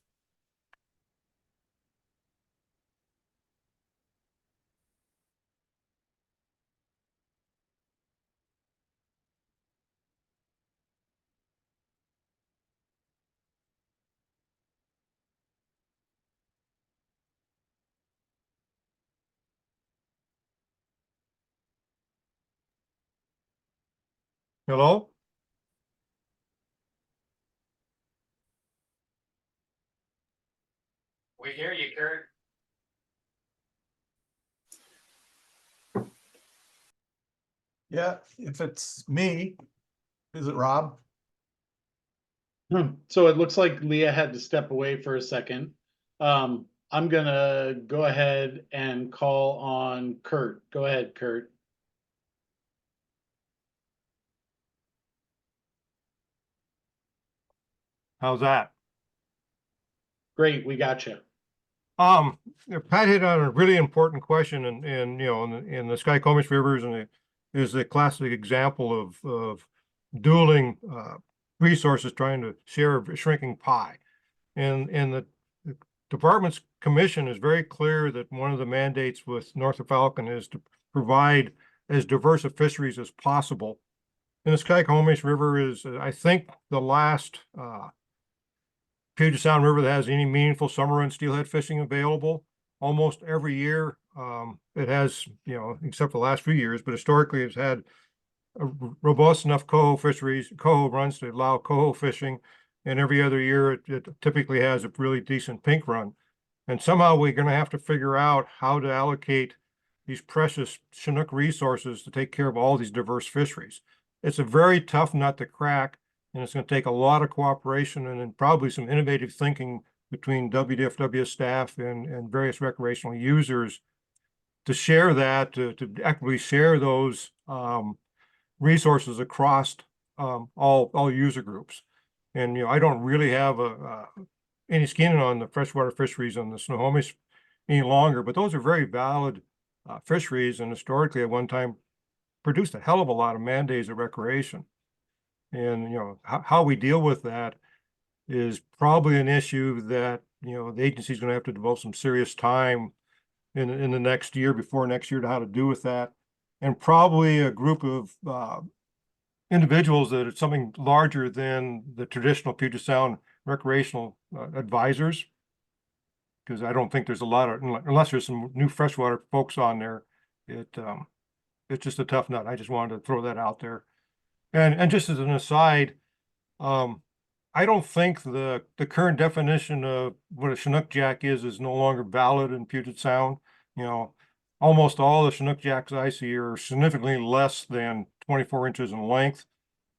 [SPEAKER 17] Hello?
[SPEAKER 7] We hear you, Kurt.
[SPEAKER 16] Yeah, if it's me, is it Rob?
[SPEAKER 1] So it looks like Leah had to step away for a second. I'm gonna go ahead and call on Kurt. Go ahead, Kurt.
[SPEAKER 17] How's that?
[SPEAKER 1] Great, we got you.
[SPEAKER 17] Pat hit on a really important question, and you know, in the Skycomish rivers, and is the classic example of dueling resources trying to share a shrinking pie. And the department's commission is very clear that one of the mandates with North Falcon is to provide as diverse of fisheries as possible. And the Skycomish River is, I think, the last Puget Sound river that has any meaningful summer run steelhead fishing available. Almost every year, it has, you know, except for the last few years, but historically it's had a robust enough coho runs to allow coho fishing. And every other year it typically has a really decent pink run. And somehow we're going to have to figure out how to allocate these precious Chinook resources to take care of all these diverse fisheries. It's a very tough nut to crack, and it's going to take a lot of cooperation and then probably some innovative thinking between WDFW staff and various recreational users to share that, to equitably share those resources across all user groups. And, you know, I don't really have any skin on the freshwater fisheries on the Snohomish any longer, but those are very valid fisheries, and historically at one time produced a hell of a lot of man days of recreation. And, you know, how we deal with that is probably an issue that, you know, the agency is going to have to devote some serious time in the next year, before next year, to how to do with that. And probably a group of individuals that are something larger than the traditional Puget Sound recreational advisors. Because I don't think there's a lot of, unless there's some new freshwater folks on there, it's just a tough nut. I just wanted to throw that out there. And just as an aside, I don't think the current definition of what a Chinook jack is no longer valid in Puget Sound. You know, almost all the Chinook jacks I see are significantly less than 24 inches in length.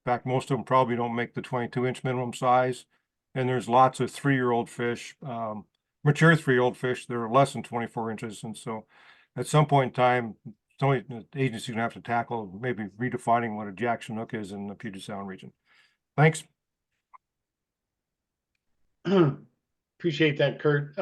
[SPEAKER 17] In fact, most of them probably don't make the 22-inch minimum size. And there's lots of 3-year-old fish, mature 3-year-old fish that are less than 24 inches. And so at some point in time, the agency's gonna have to tackle maybe redefining what a jack Chinook is in the Puget Sound region. Thanks.
[SPEAKER 1] Appreciate that, Kurt.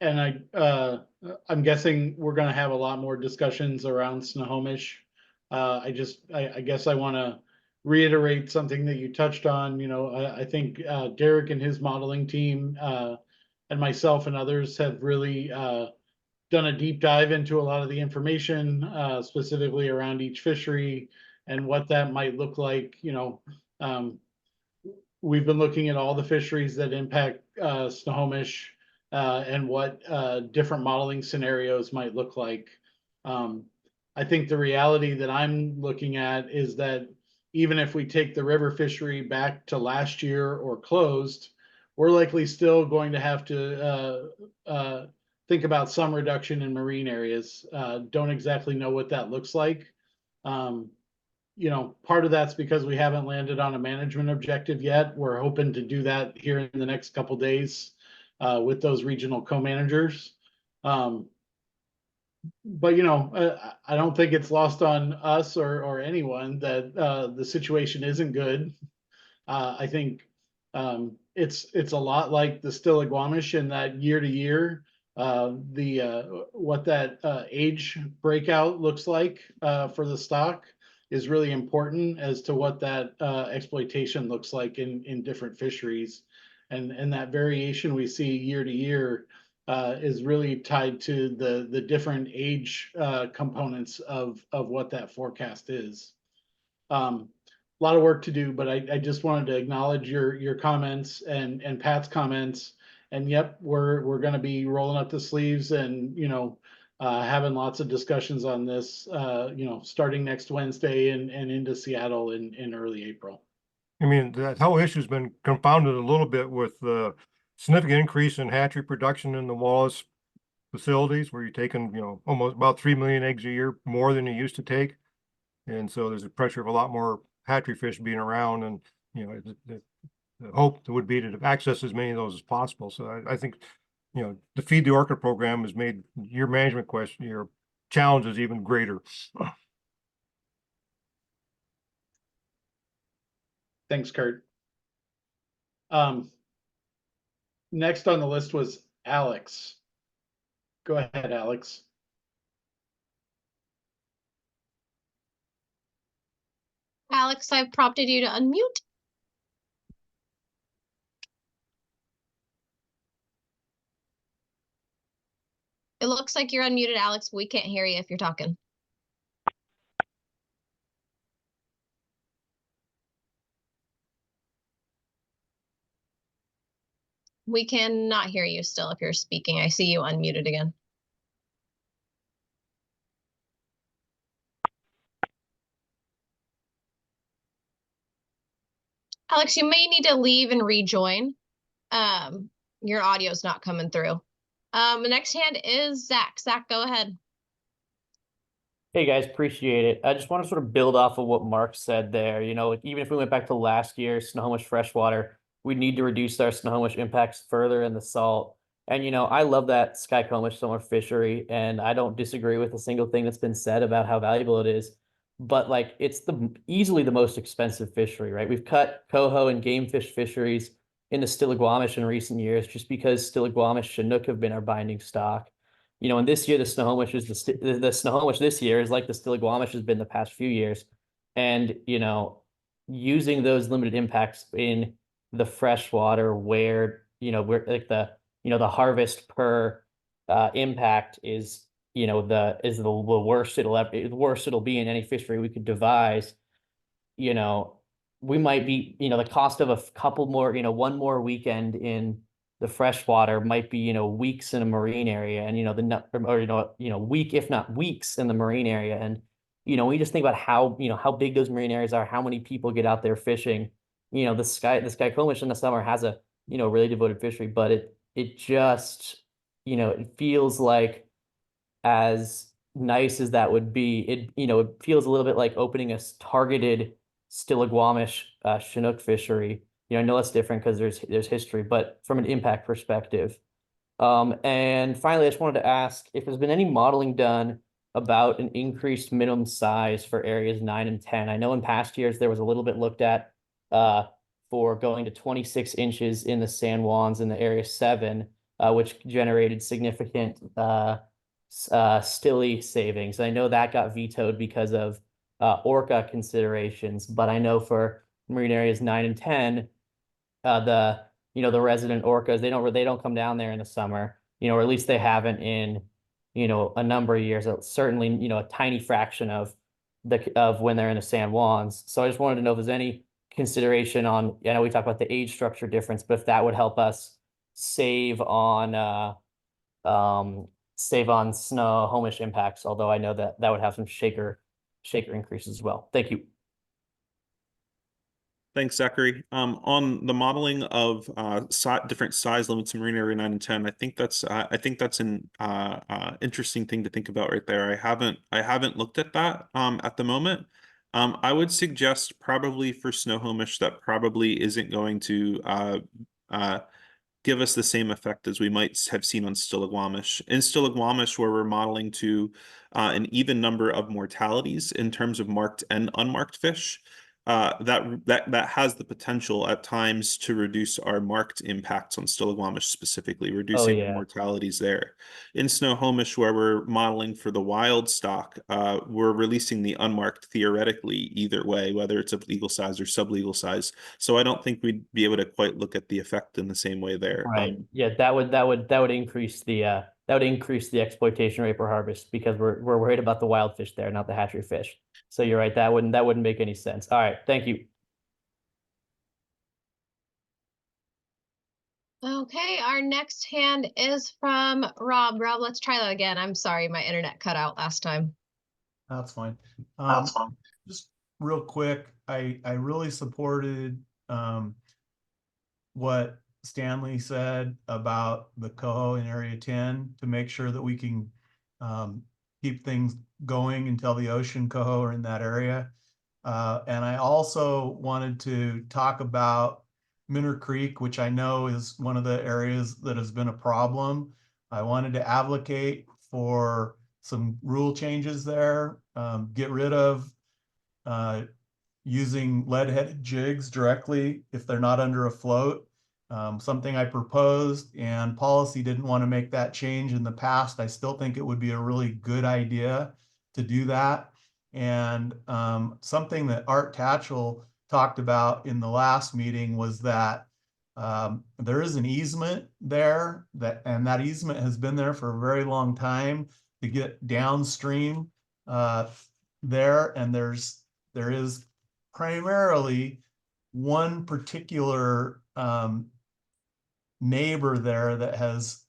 [SPEAKER 1] And I'm guessing we're gonna have a lot more discussions around Snohomish. I guess I want to reiterate something that you touched on. You know, I think Derek and his modeling team and myself and others have really done a deep dive into a lot of the information, specifically around each fishery and what that might look like. You know, we've been looking at all the fisheries that impact Snohomish and what different modeling scenarios might look like. I think the reality that I'm looking at is that even if we take the river fishery back to last year or closed, we're likely still going to have to think about some reduction in marine areas. Don't exactly know what that looks like. You know, part of that's because we haven't landed on a management objective yet. We're hoping to do that here in the next couple days with those regional co-managers. But you know, I don't think it's lost on us or anyone that the situation isn't good. I think it's a lot like the Stillaguamish in that year to year, what that age breakout looks like for the stock is really important as to what that exploitation looks like in different fisheries, and that variation we see year to year is really tied to the different age components of what that forecast is. A lot of work to do, but I just wanted to acknowledge your comments and Pat's comments. And yep, we're going to be rolling up the sleeves and, you know, having lots of discussions on this, you know, starting next Wednesday and into Seattle in early April.
[SPEAKER 17] I mean, that whole issue's been confounded a little bit with the significant increase in hatchery production in the Wallace facilities, where you're taking, you know, almost about 3 million eggs a year more than you used to take. And so there's a pressure of a lot more hatchery fish being around, and you know, the hope would be to access as many of those as possible. So I think, you know, the Feed the Orca program has made your management question, your challenges even greater.
[SPEAKER 1] Thanks, Kurt. Next on the list was Alex. Go ahead, Alex.
[SPEAKER 8] Alex, I've prompted you to unmute. It looks like you're unmuted, Alex. We can't hear you if you're talking. We cannot hear you still if you're speaking. I see you unmuted again. Alex, you may need to leave and rejoin. Your audio's not coming through. The next hand is Zach. Zach, go ahead.
[SPEAKER 18] Hey guys, appreciate it. I just want to sort of build off of what Mark said there. You know, like even if we went back to last year, Snohomish freshwater, we need to reduce our Snohomish impacts further in the salt. And you know, I love that Skycomish summer fishery, and I don't disagree with a single thing that's been said about how valuable it is. But like, it's easily the most expensive fishery, right? We've cut coho and game fish fisheries in the Stillaguamish in recent years just because Stillaguamish Chinook have been our binding stock. You know, and this year the Snohomish is the Snohomish this year is like the Stillaguamish has been the past few years. And, you know, using those limited impacts in the freshwater where, you know, we're like the harvest per impact is, you know, the worst it'll be in any fishery we could devise. You know, we might be, the cost of a couple more, one more weekend in the freshwater might be, weeks in a marine area, and week, if not weeks in the marine area. And we just think about how big those marine areas are, how many people get out there fishing. The Skykomish in the summer has a really devoted fishery, but it just it feels like, as nice as that would be, it feels a little bit like opening a targeted Stillaguamish Chinook fishery. I know that's different because there's history, but from an impact perspective. And finally, I just wanted to ask if there's been any modeling done about an increased minimum size for areas 9 and 10. I know in past years there was a little bit looked at for going to 26 inches in the San Juans in the area 7, which generated significant stilly savings. I know that got vetoed because of orca considerations, but I know for marine areas 9 and 10, the resident orcas, they don't come down there in the summer, or at least they haven't in a number of years. Certainly, a tiny fraction of when they're in the San Juans. So I just wanted to know if there's any consideration on, I know we talked about the age structure difference, but if that would help us save on Snohomish impacts, although I know that would have some shaker increases as well. Thank you.
[SPEAKER 3] Thanks, Zachary. On the modeling of different size limits in marine area 9 and 10, I think that's an interesting thing to think about right there. I haven't looked at that at the moment. I would suggest probably for Snohomish that probably isn't going to give us the same effect as we might have seen on Stillaguamish. In Stillaguamish, where we're modeling to an even number of mortalities in terms of marked and unmarked fish, that has the potential at times to reduce our marked impacts on Stillaguamish specifically, reducing the mortalities there. In Snohomish, where we're modeling for the wild stock, we're releasing the unmarked theoretically either way, whether it's of legal size or sublegal size. So I don't think we'd be able to quite look at the effect in the same way there.
[SPEAKER 18] Right. Yeah, that would increase the exploitation rate per harvest, because we're worried about the wild fish there, not the hatchery fish. So you're right, that wouldn't make any sense. All right, thank you.
[SPEAKER 8] Okay, our next hand is from Rob. Rob, let's try that again. I'm sorry, my internet cut out last time.
[SPEAKER 16] That's fine. Just real quick, I really supported what Stanley said about the coho in Area 10 to make sure that we can keep things going until the ocean coho are in that area. And I also wanted to talk about Minner Creek, which I know is one of the areas that has been a problem. I wanted to advocate for some rule changes there, get rid of using lead-headed jigs directly if they're not under a float. Something I proposed, and policy didn't want to make that change in the past. I still think it would be a really good idea to do that. And something that Art Tatchell talked about in the last meeting was that there is an easement there, and that easement has been there for a very long time to get downstream there. And there is primarily one particular neighbor there that has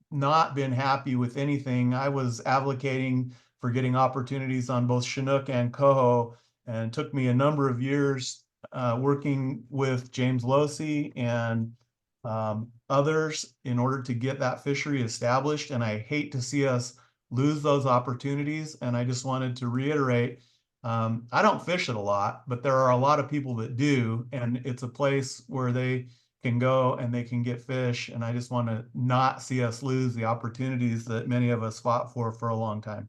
[SPEAKER 16] not been happy with anything. I was advocating for getting opportunities on both Chinook and coho, and it took me a number of years working with James Losey and others in order to get that fishery established. And I hate to see us lose those opportunities. And I just wanted to reiterate, I don't fish it a lot, but there are a lot of people that do, and it's a place where they can go and they can get fish. And I just want to not see us lose the opportunities that many of us fought for a long time.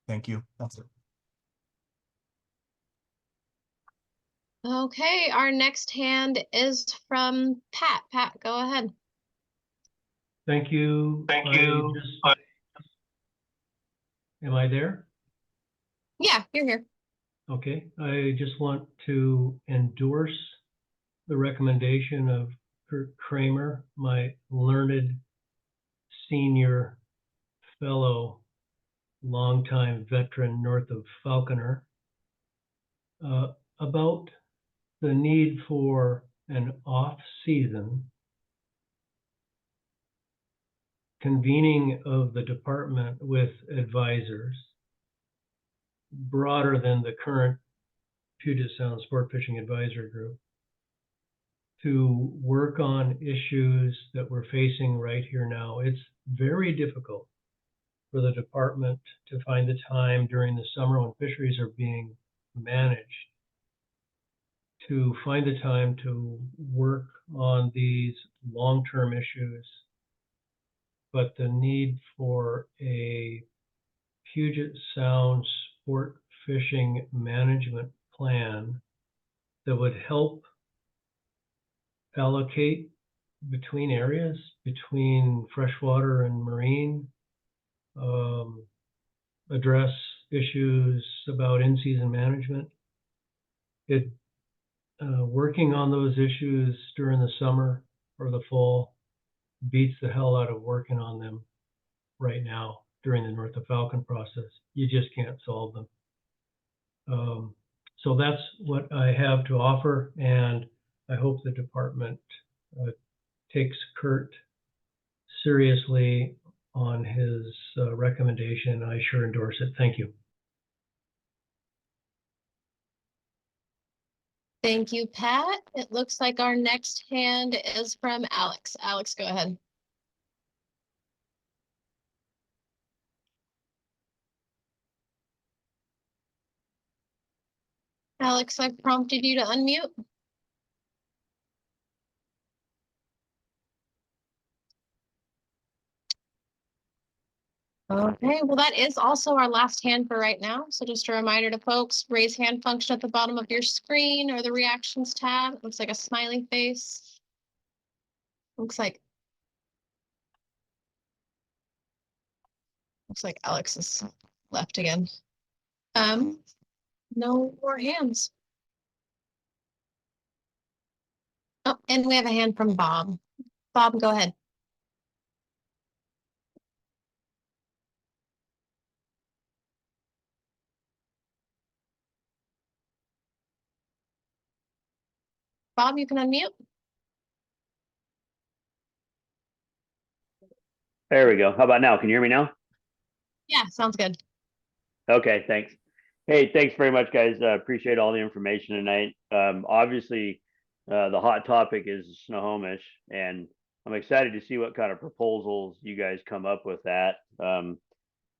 [SPEAKER 16] Thank you. That's it.
[SPEAKER 8] Okay, our next hand is from Pat. Pat, go ahead.
[SPEAKER 20] Thank you. Am I there?
[SPEAKER 8] Yeah, you're here.
[SPEAKER 20] Okay, I just want to endorse the recommendation of Kurt Kramer, my learned senior fellow, longtime veteran north of Falconer. about the need for an off-season convening of the department with advisors broader than the current Puget Sound Sport Fishing Advisory Group to work on issues that we're facing right here now. It's very difficult for the department to find the time during the summer when fisheries are being managed to find the time to work on these long-term issues. But the need for a Puget Sound sport fishing management plan that would help allocate between areas, between freshwater and marine, address issues about in-season management. Working on those issues during the summer or the fall beats the hell out of working on them right now during the North of Falcon process. You just can't solve them. So that's what I have to offer, and I hope the department takes Kurt seriously on his recommendation. I sure endorse it. Thank you.
[SPEAKER 8] Thank you, Pat. It looks like our next hand is from Alex. Alex, go ahead. Alex, I prompted you to unmute. Okay, well, that is also our last hand for right now. So just a reminder to folks, raise hand function at the bottom of your screen or the reactions tab. It looks like a smiley face. Looks like Alex is left again. No more hands. Oh, and we have a hand from Bob. Bob, go ahead. Bob, you can unmute.
[SPEAKER 21] There we go. How about now? Can you hear me now?
[SPEAKER 8] Yeah, sounds good.
[SPEAKER 21] Okay, thanks. Hey, thanks very much, guys. Appreciate all the information tonight. Obviously, the hot topic is Snohomish, and I'm excited to see what kind of proposals you guys come up with that.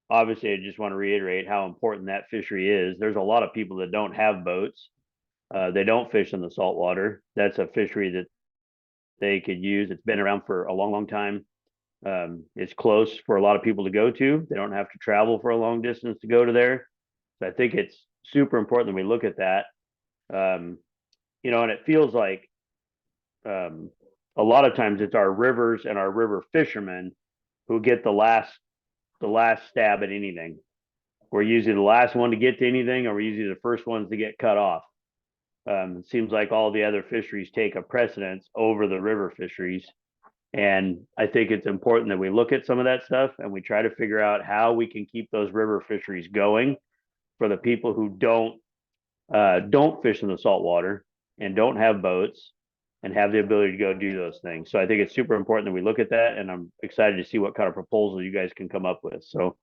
[SPEAKER 21] Obviously, I just want to reiterate how important that fishery is. There's a lot of people that don't have boats. They don't fish in the saltwater. That's a fishery that they could use. It's been around for a long, long time. It's close for a lot of people to go to. They don't have to travel for a long distance to go to there. So I think it's super important that we look at that. You know, and it feels like a lot of times it's our rivers and our river fishermen who get the last stab at anything. We're usually the last one to get to anything, or we're usually the first ones to get cut off. It seems like all the other fisheries take a precedence over the river fisheries. And I think it's important that we look at some of that stuff and we try to figure out how we can keep those river fisheries going for the people who don't fish in the saltwater and don't have boats and have the ability to go do those things. So I think it's super important that we look at that, and I'm excited to see what kind of proposal you guys can come up with. So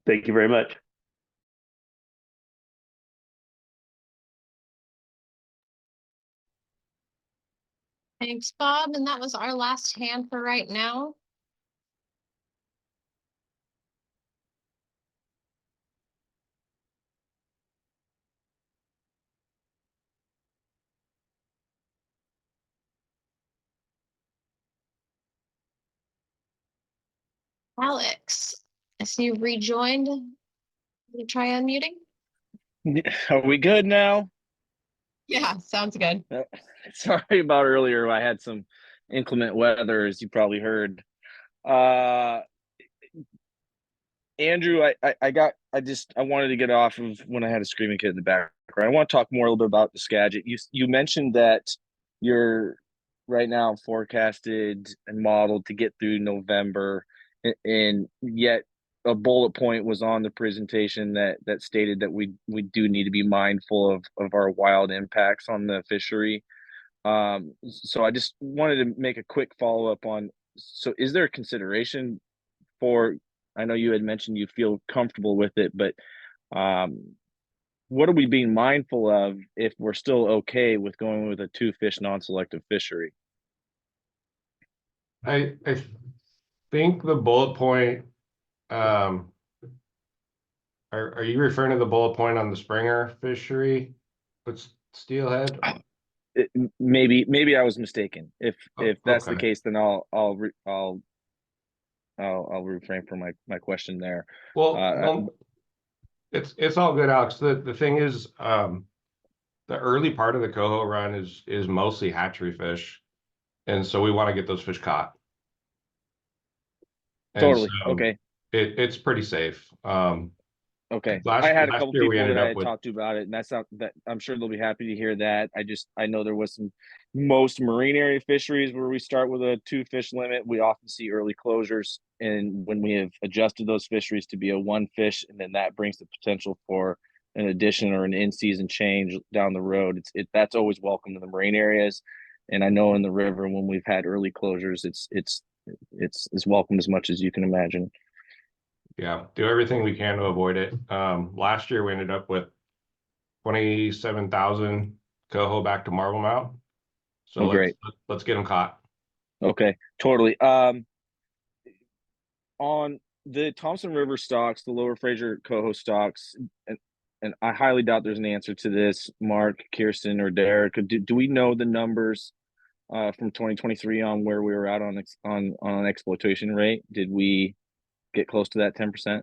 [SPEAKER 21] thank you very much.
[SPEAKER 8] Thanks, Bob. And that was our last hand for right now. Alex, I see you rejoined. You try unmuting?
[SPEAKER 12] Are we good now?
[SPEAKER 8] Yeah, sounds good.
[SPEAKER 12] Sorry about earlier. I had some inclement weather, as you probably heard. Andrew, I wanted to get off of when I had a screaming kid in the background. I want to talk more a little bit about the Skagit. You mentioned that you're right now forecasted and modeled to get through November, and yet
[SPEAKER 4] a bullet point was on the presentation that stated that we do need to be mindful of our wild impacts on the fishery. So I just wanted to make a quick follow up on. So is there a consideration for? I know you had mentioned you feel comfortable with it, but what are we being mindful of if we're still okay with going with a 2-fish non-selective fishery?
[SPEAKER 6] I think the bullet point, are you referring to the bullet point on the Springer fishery with steelhead?
[SPEAKER 4] Maybe I was mistaken. If that's the
[SPEAKER 6] okay.
[SPEAKER 4] case, then I'll refrain from my question there.
[SPEAKER 6] Well, it's all good, Alex. The thing is, the early part of the coho run is mostly hatchery fish, and so we want to get those fish caught. And
[SPEAKER 4] totally.
[SPEAKER 6] so
[SPEAKER 4] Okay.
[SPEAKER 6] It's pretty safe.
[SPEAKER 4] Okay.
[SPEAKER 6] Last
[SPEAKER 4] I had a couple
[SPEAKER 6] year we
[SPEAKER 4] people
[SPEAKER 6] ended
[SPEAKER 4] that I
[SPEAKER 6] up
[SPEAKER 4] had
[SPEAKER 6] with
[SPEAKER 4] talked to about it, and that's not that I'm sure they'll be happy to hear that. I know there was most marine area fisheries where we start with a 2-fish limit. We often see early closures, and when we have adjusted those fisheries to be a 1-fish, and then that brings the potential for an addition or an in-season change down the road. That's always welcome to the marine areas, and I know in the river when we've had early closures, it's welcome as much as you can imagine.
[SPEAKER 6] Yeah, do everything we can to avoid it. Last year we ended up with 27,000 coho back to Marble Mount. So let's get them caught.
[SPEAKER 4] Okay, totally. On the Thompson River stocks, the Lower Fraser coho stocks, and I highly doubt there's an answer to this, Mark, Kirsten, or Derek. Do we know the numbers from 2023 on where we were at on an exploitation rate? Did we get close to that 10%?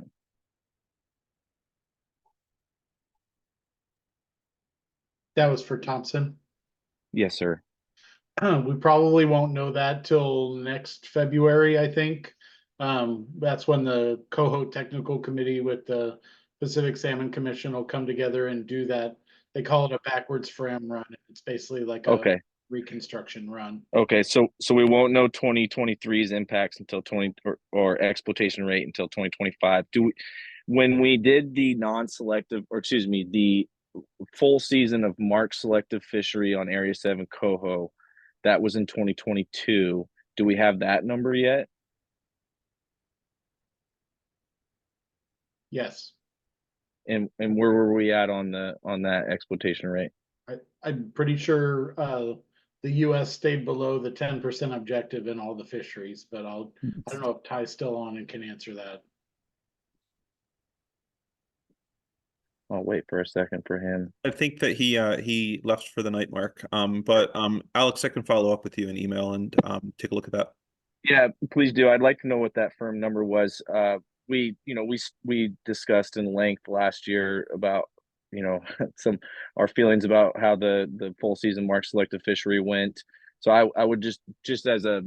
[SPEAKER 1] That was for Thompson.
[SPEAKER 4] Yes, sir.
[SPEAKER 1] We probably won't know that till next February, I think. That's when the coho technical committee with the Pacific Salmon Commission will come together and do that. They call it a backwards fram run. It's basically like a reconstruction run.
[SPEAKER 4] Okay, so we won't know 2023's impacts until or exploitation rate until 2025. When we did the non-selective, or excuse me, the full season of marked selective fishery on Area 7 coho, that was in 2022. Do we have that number yet?
[SPEAKER 1] Yes.
[SPEAKER 4] And where were we at on that exploitation rate?
[SPEAKER 1] I'm pretty sure the U.S. stayed below the 10% objective in all the fisheries, but I don't know if Ty's still on and can answer that.
[SPEAKER 4] I'll wait for a second for him.
[SPEAKER 3] I think that he left for the night, Mark. But Alex, I can follow up with you in email and take a look at that.
[SPEAKER 4] Yeah, please do. I'd like to know what that firm number was. We discussed in length last year about our feelings about how the full season mark selective fishery went. So I would just as a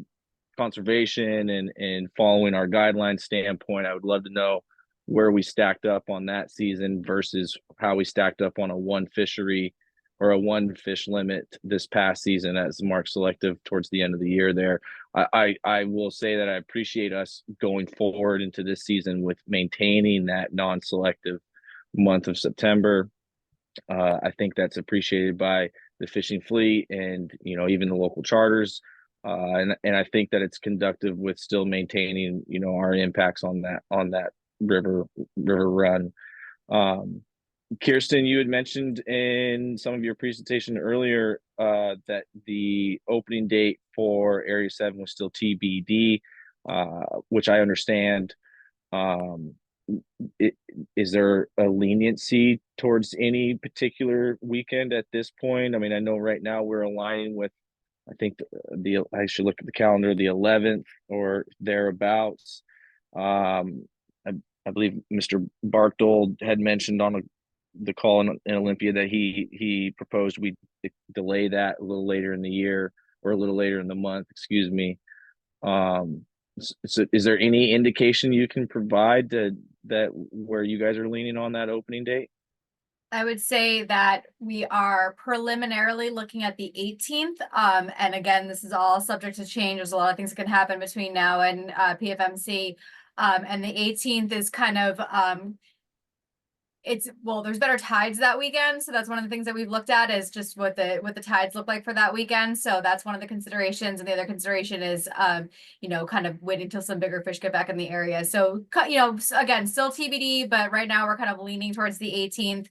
[SPEAKER 4] conservation and following our guidelines standpoint, I would love to know where we stacked up on that season versus how we stacked up on a 1-fishery or a 1-fish limit this past season as mark selective towards the end of the year there. I will say that I appreciate us going forward into this season with maintaining that non-selective month of September. I think that's appreciated by the fishing fleet and even the local charters. And I think that it's conductive with still maintaining our impacts on that river run. Kirsten, you had mentioned in some of your presentation earlier that the opening date for Area 7 was still TBD, which I understand. Is there a leniency towards any particular weekend at this point? I mean, I know right now we're aligning with, I think I should look at the calendar, the 11th or thereabouts. I believe Mr. Barkdold had mentioned on the call in Olympia that he proposed we delay that a little later in the year or a little later in the month, excuse me. So is there any indication you can provide that where you guys are leaning on that opening date?
[SPEAKER 2] I would say that we are preliminarily looking at the 18th. And again, this is all subject to change. There's a lot of things that can happen between now and PFMC. And the 18th is kind of, there's better tides that weekend. So that's one of the things that we've looked at is just what the tides look like for that weekend. So that's one of the considerations. And the other consideration is, kind of waiting till some bigger fish get back in the area. So, again, still TBD, but right now we're kind of leaning towards the 18th.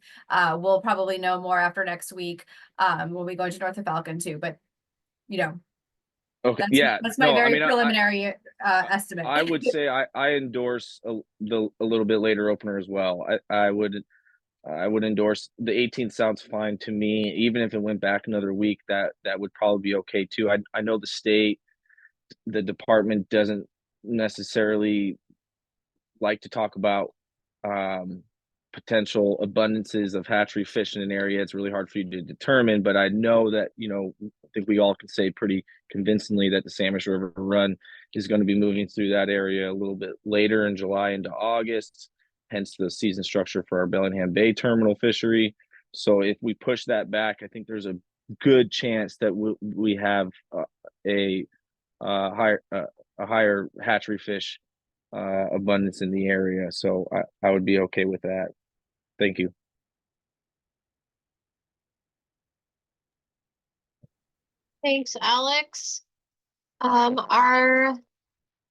[SPEAKER 2] We'll probably know more after next week. We'll be going to North of Falcon too, but
[SPEAKER 4] Okay,
[SPEAKER 2] that's my very preliminary estimate.
[SPEAKER 4] I would say I endorse a little bit later opener as well. I would endorse the 18th. Sounds fine to me. Even if it went back another week, that would probably be okay too. I know the department doesn't necessarily like to talk about potential abundances of hatchery fish in an area. It's really hard for you to determine, but I know that, I think we all can say pretty convincingly that the Samish River Run is going to be moving through that area a little bit later in July into August, hence the season structure for our Bellingham Bay terminal fishery. So if we push that back, I think there's a good chance that we have a higher hatchery fish abundance in the area. So I would be okay with that. Thank you.
[SPEAKER 8] Thanks, Alex. Our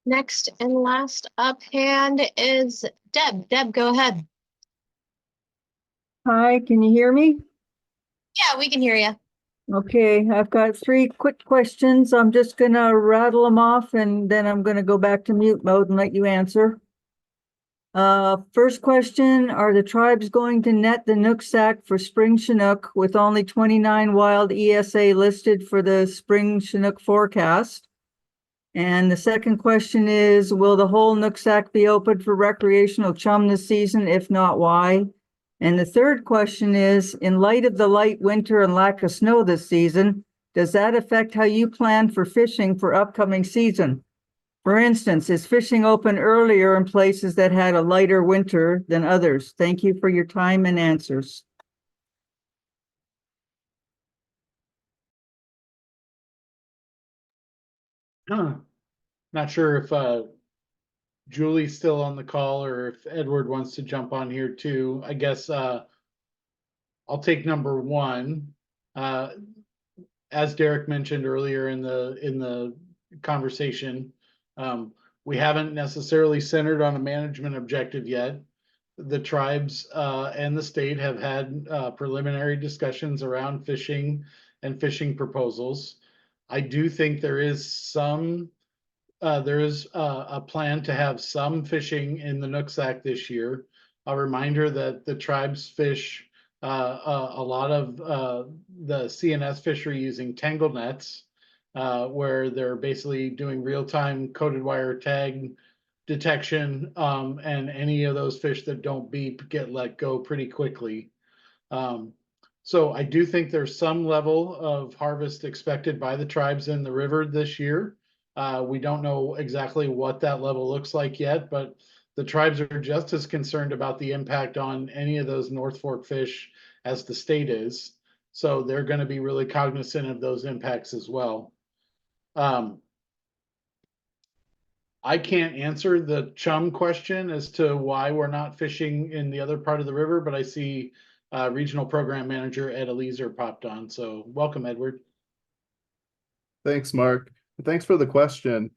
[SPEAKER 8] next and last up hand is Deb. Deb, go ahead.
[SPEAKER 5] Hi, can you hear me?
[SPEAKER 8] Yeah, we can hear you.
[SPEAKER 5] Okay, I've got 3 quick questions. I'm just gonna rattle them off and then I'm gonna go back to mute mode and let you answer. First question, are the tribes going to net the Nooksack for spring Chinook with only 29 wild ESA listed for the spring Chinook forecast? And the second question is, will the whole Nooksack be open for recreational chum this season? If not, why? And the third question is, in light of the light winter and lack of snow this season, does that affect how you plan for fishing for upcoming season? For instance, is fishing open earlier in places that had a lighter winter than others? Thank you for your time and answers.
[SPEAKER 1] Not sure if Julie's still on the call or if Edward wants to jump on here too. I guess I'll take number 1. As Derek mentioned earlier in the conversation, we haven't necessarily centered on a management objective yet. The tribes and the state have had preliminary discussions around fishing and fishing proposals. I do think there is a plan to have some fishing in the Nooksack this year. A reminder that the tribes fish a lot of the CNS fishery using tangle nets, where they're basically doing real-time coded wire tag detection, and any of those fish that don't beep get let go pretty quickly. So I do think there's some level of harvest expected by the tribes in the river this year. We don't know exactly what that level looks like yet, but the tribes are just as concerned about the impact on any of those North Fork fish as the state is. So they're going to be really cognizant of those impacts as well. I can't answer the chum question as to why we're not fishing in the other part of the river, but I see Regional Program Manager Ed Eliezer popped on. So welcome, Edward.
[SPEAKER 22] Thanks, Mark. Thanks for the question.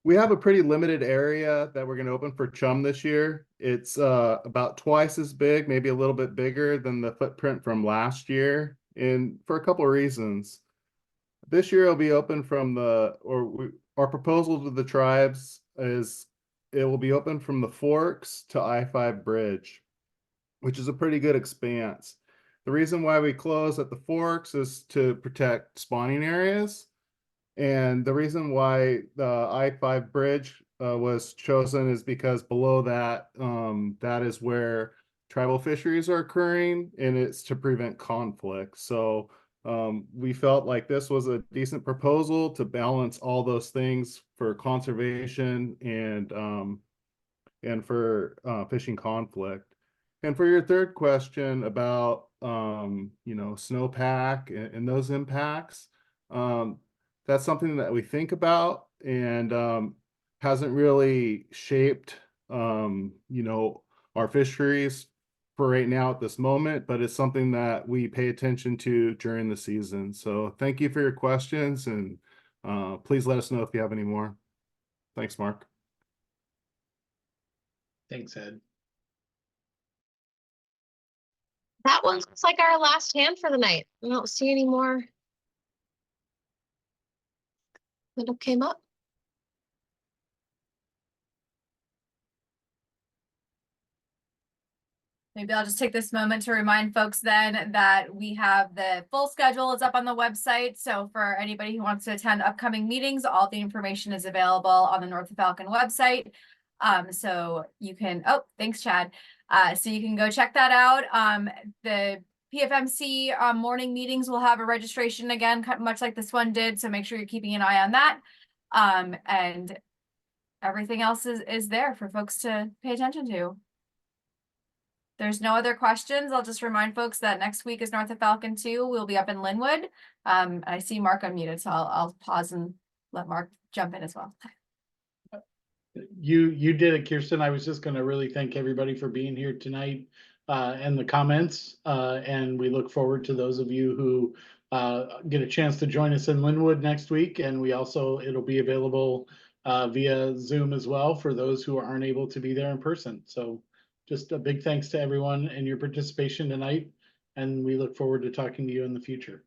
[SPEAKER 22] We have a pretty limited area that we're going to open for chum this year. It's about twice as big, maybe a little bit bigger than the footprint from last year, and for a couple of reasons. This year it'll be open from our proposal to the tribes is it will be open from the Forks to I-5 Bridge, which is a pretty good expanse. The reason why we close at the Forks is to protect spawning areas. And the reason why the I-5 bridge was chosen is because below that, that is where tribal fisheries are occurring, and it's to prevent conflict. So we felt like this was a decent proposal to balance all those things for conservation and for fishing conflict. And for your third question about snowpack and those impacts, that's something that we think about, and hasn't really shaped, you know, our fisheries for right now at this moment, but it's something that we pay attention to during the season. So thank you for your questions, and please let us know if you have any more. Thanks, Mark.
[SPEAKER 1] Thanks, Ed.
[SPEAKER 8] That one looks like our last hand for the night. I don't see any more that came up.
[SPEAKER 2] Maybe I'll just take this moment to remind folks then that we have the full schedule is up on the website. So for anybody who wants to attend upcoming meetings, all the information is available on the North of Falcon website. So you can, oh, thanks, Chad. So you can go check that out. The PFMC morning meetings will have a registration again, much like this one did. So make sure you're keeping an eye on that. And everything else is there for folks to pay attention to. There's no other questions. I'll just remind folks that next week is North of Falcon 2. We'll be up in Linwood. I see Mark unmuted, so I'll pause and let Mark jump in as well.
[SPEAKER 1] You did it, Kirsten. I was just going to really thank everybody for being here tonight and the comments. And we look forward to those of you who get a chance to join us in Linwood next week. And we also, it'll be available via Zoom as well for those who aren't able to be there in person. So just a big thanks to everyone and your participation tonight. And we look forward to talking to you in the future.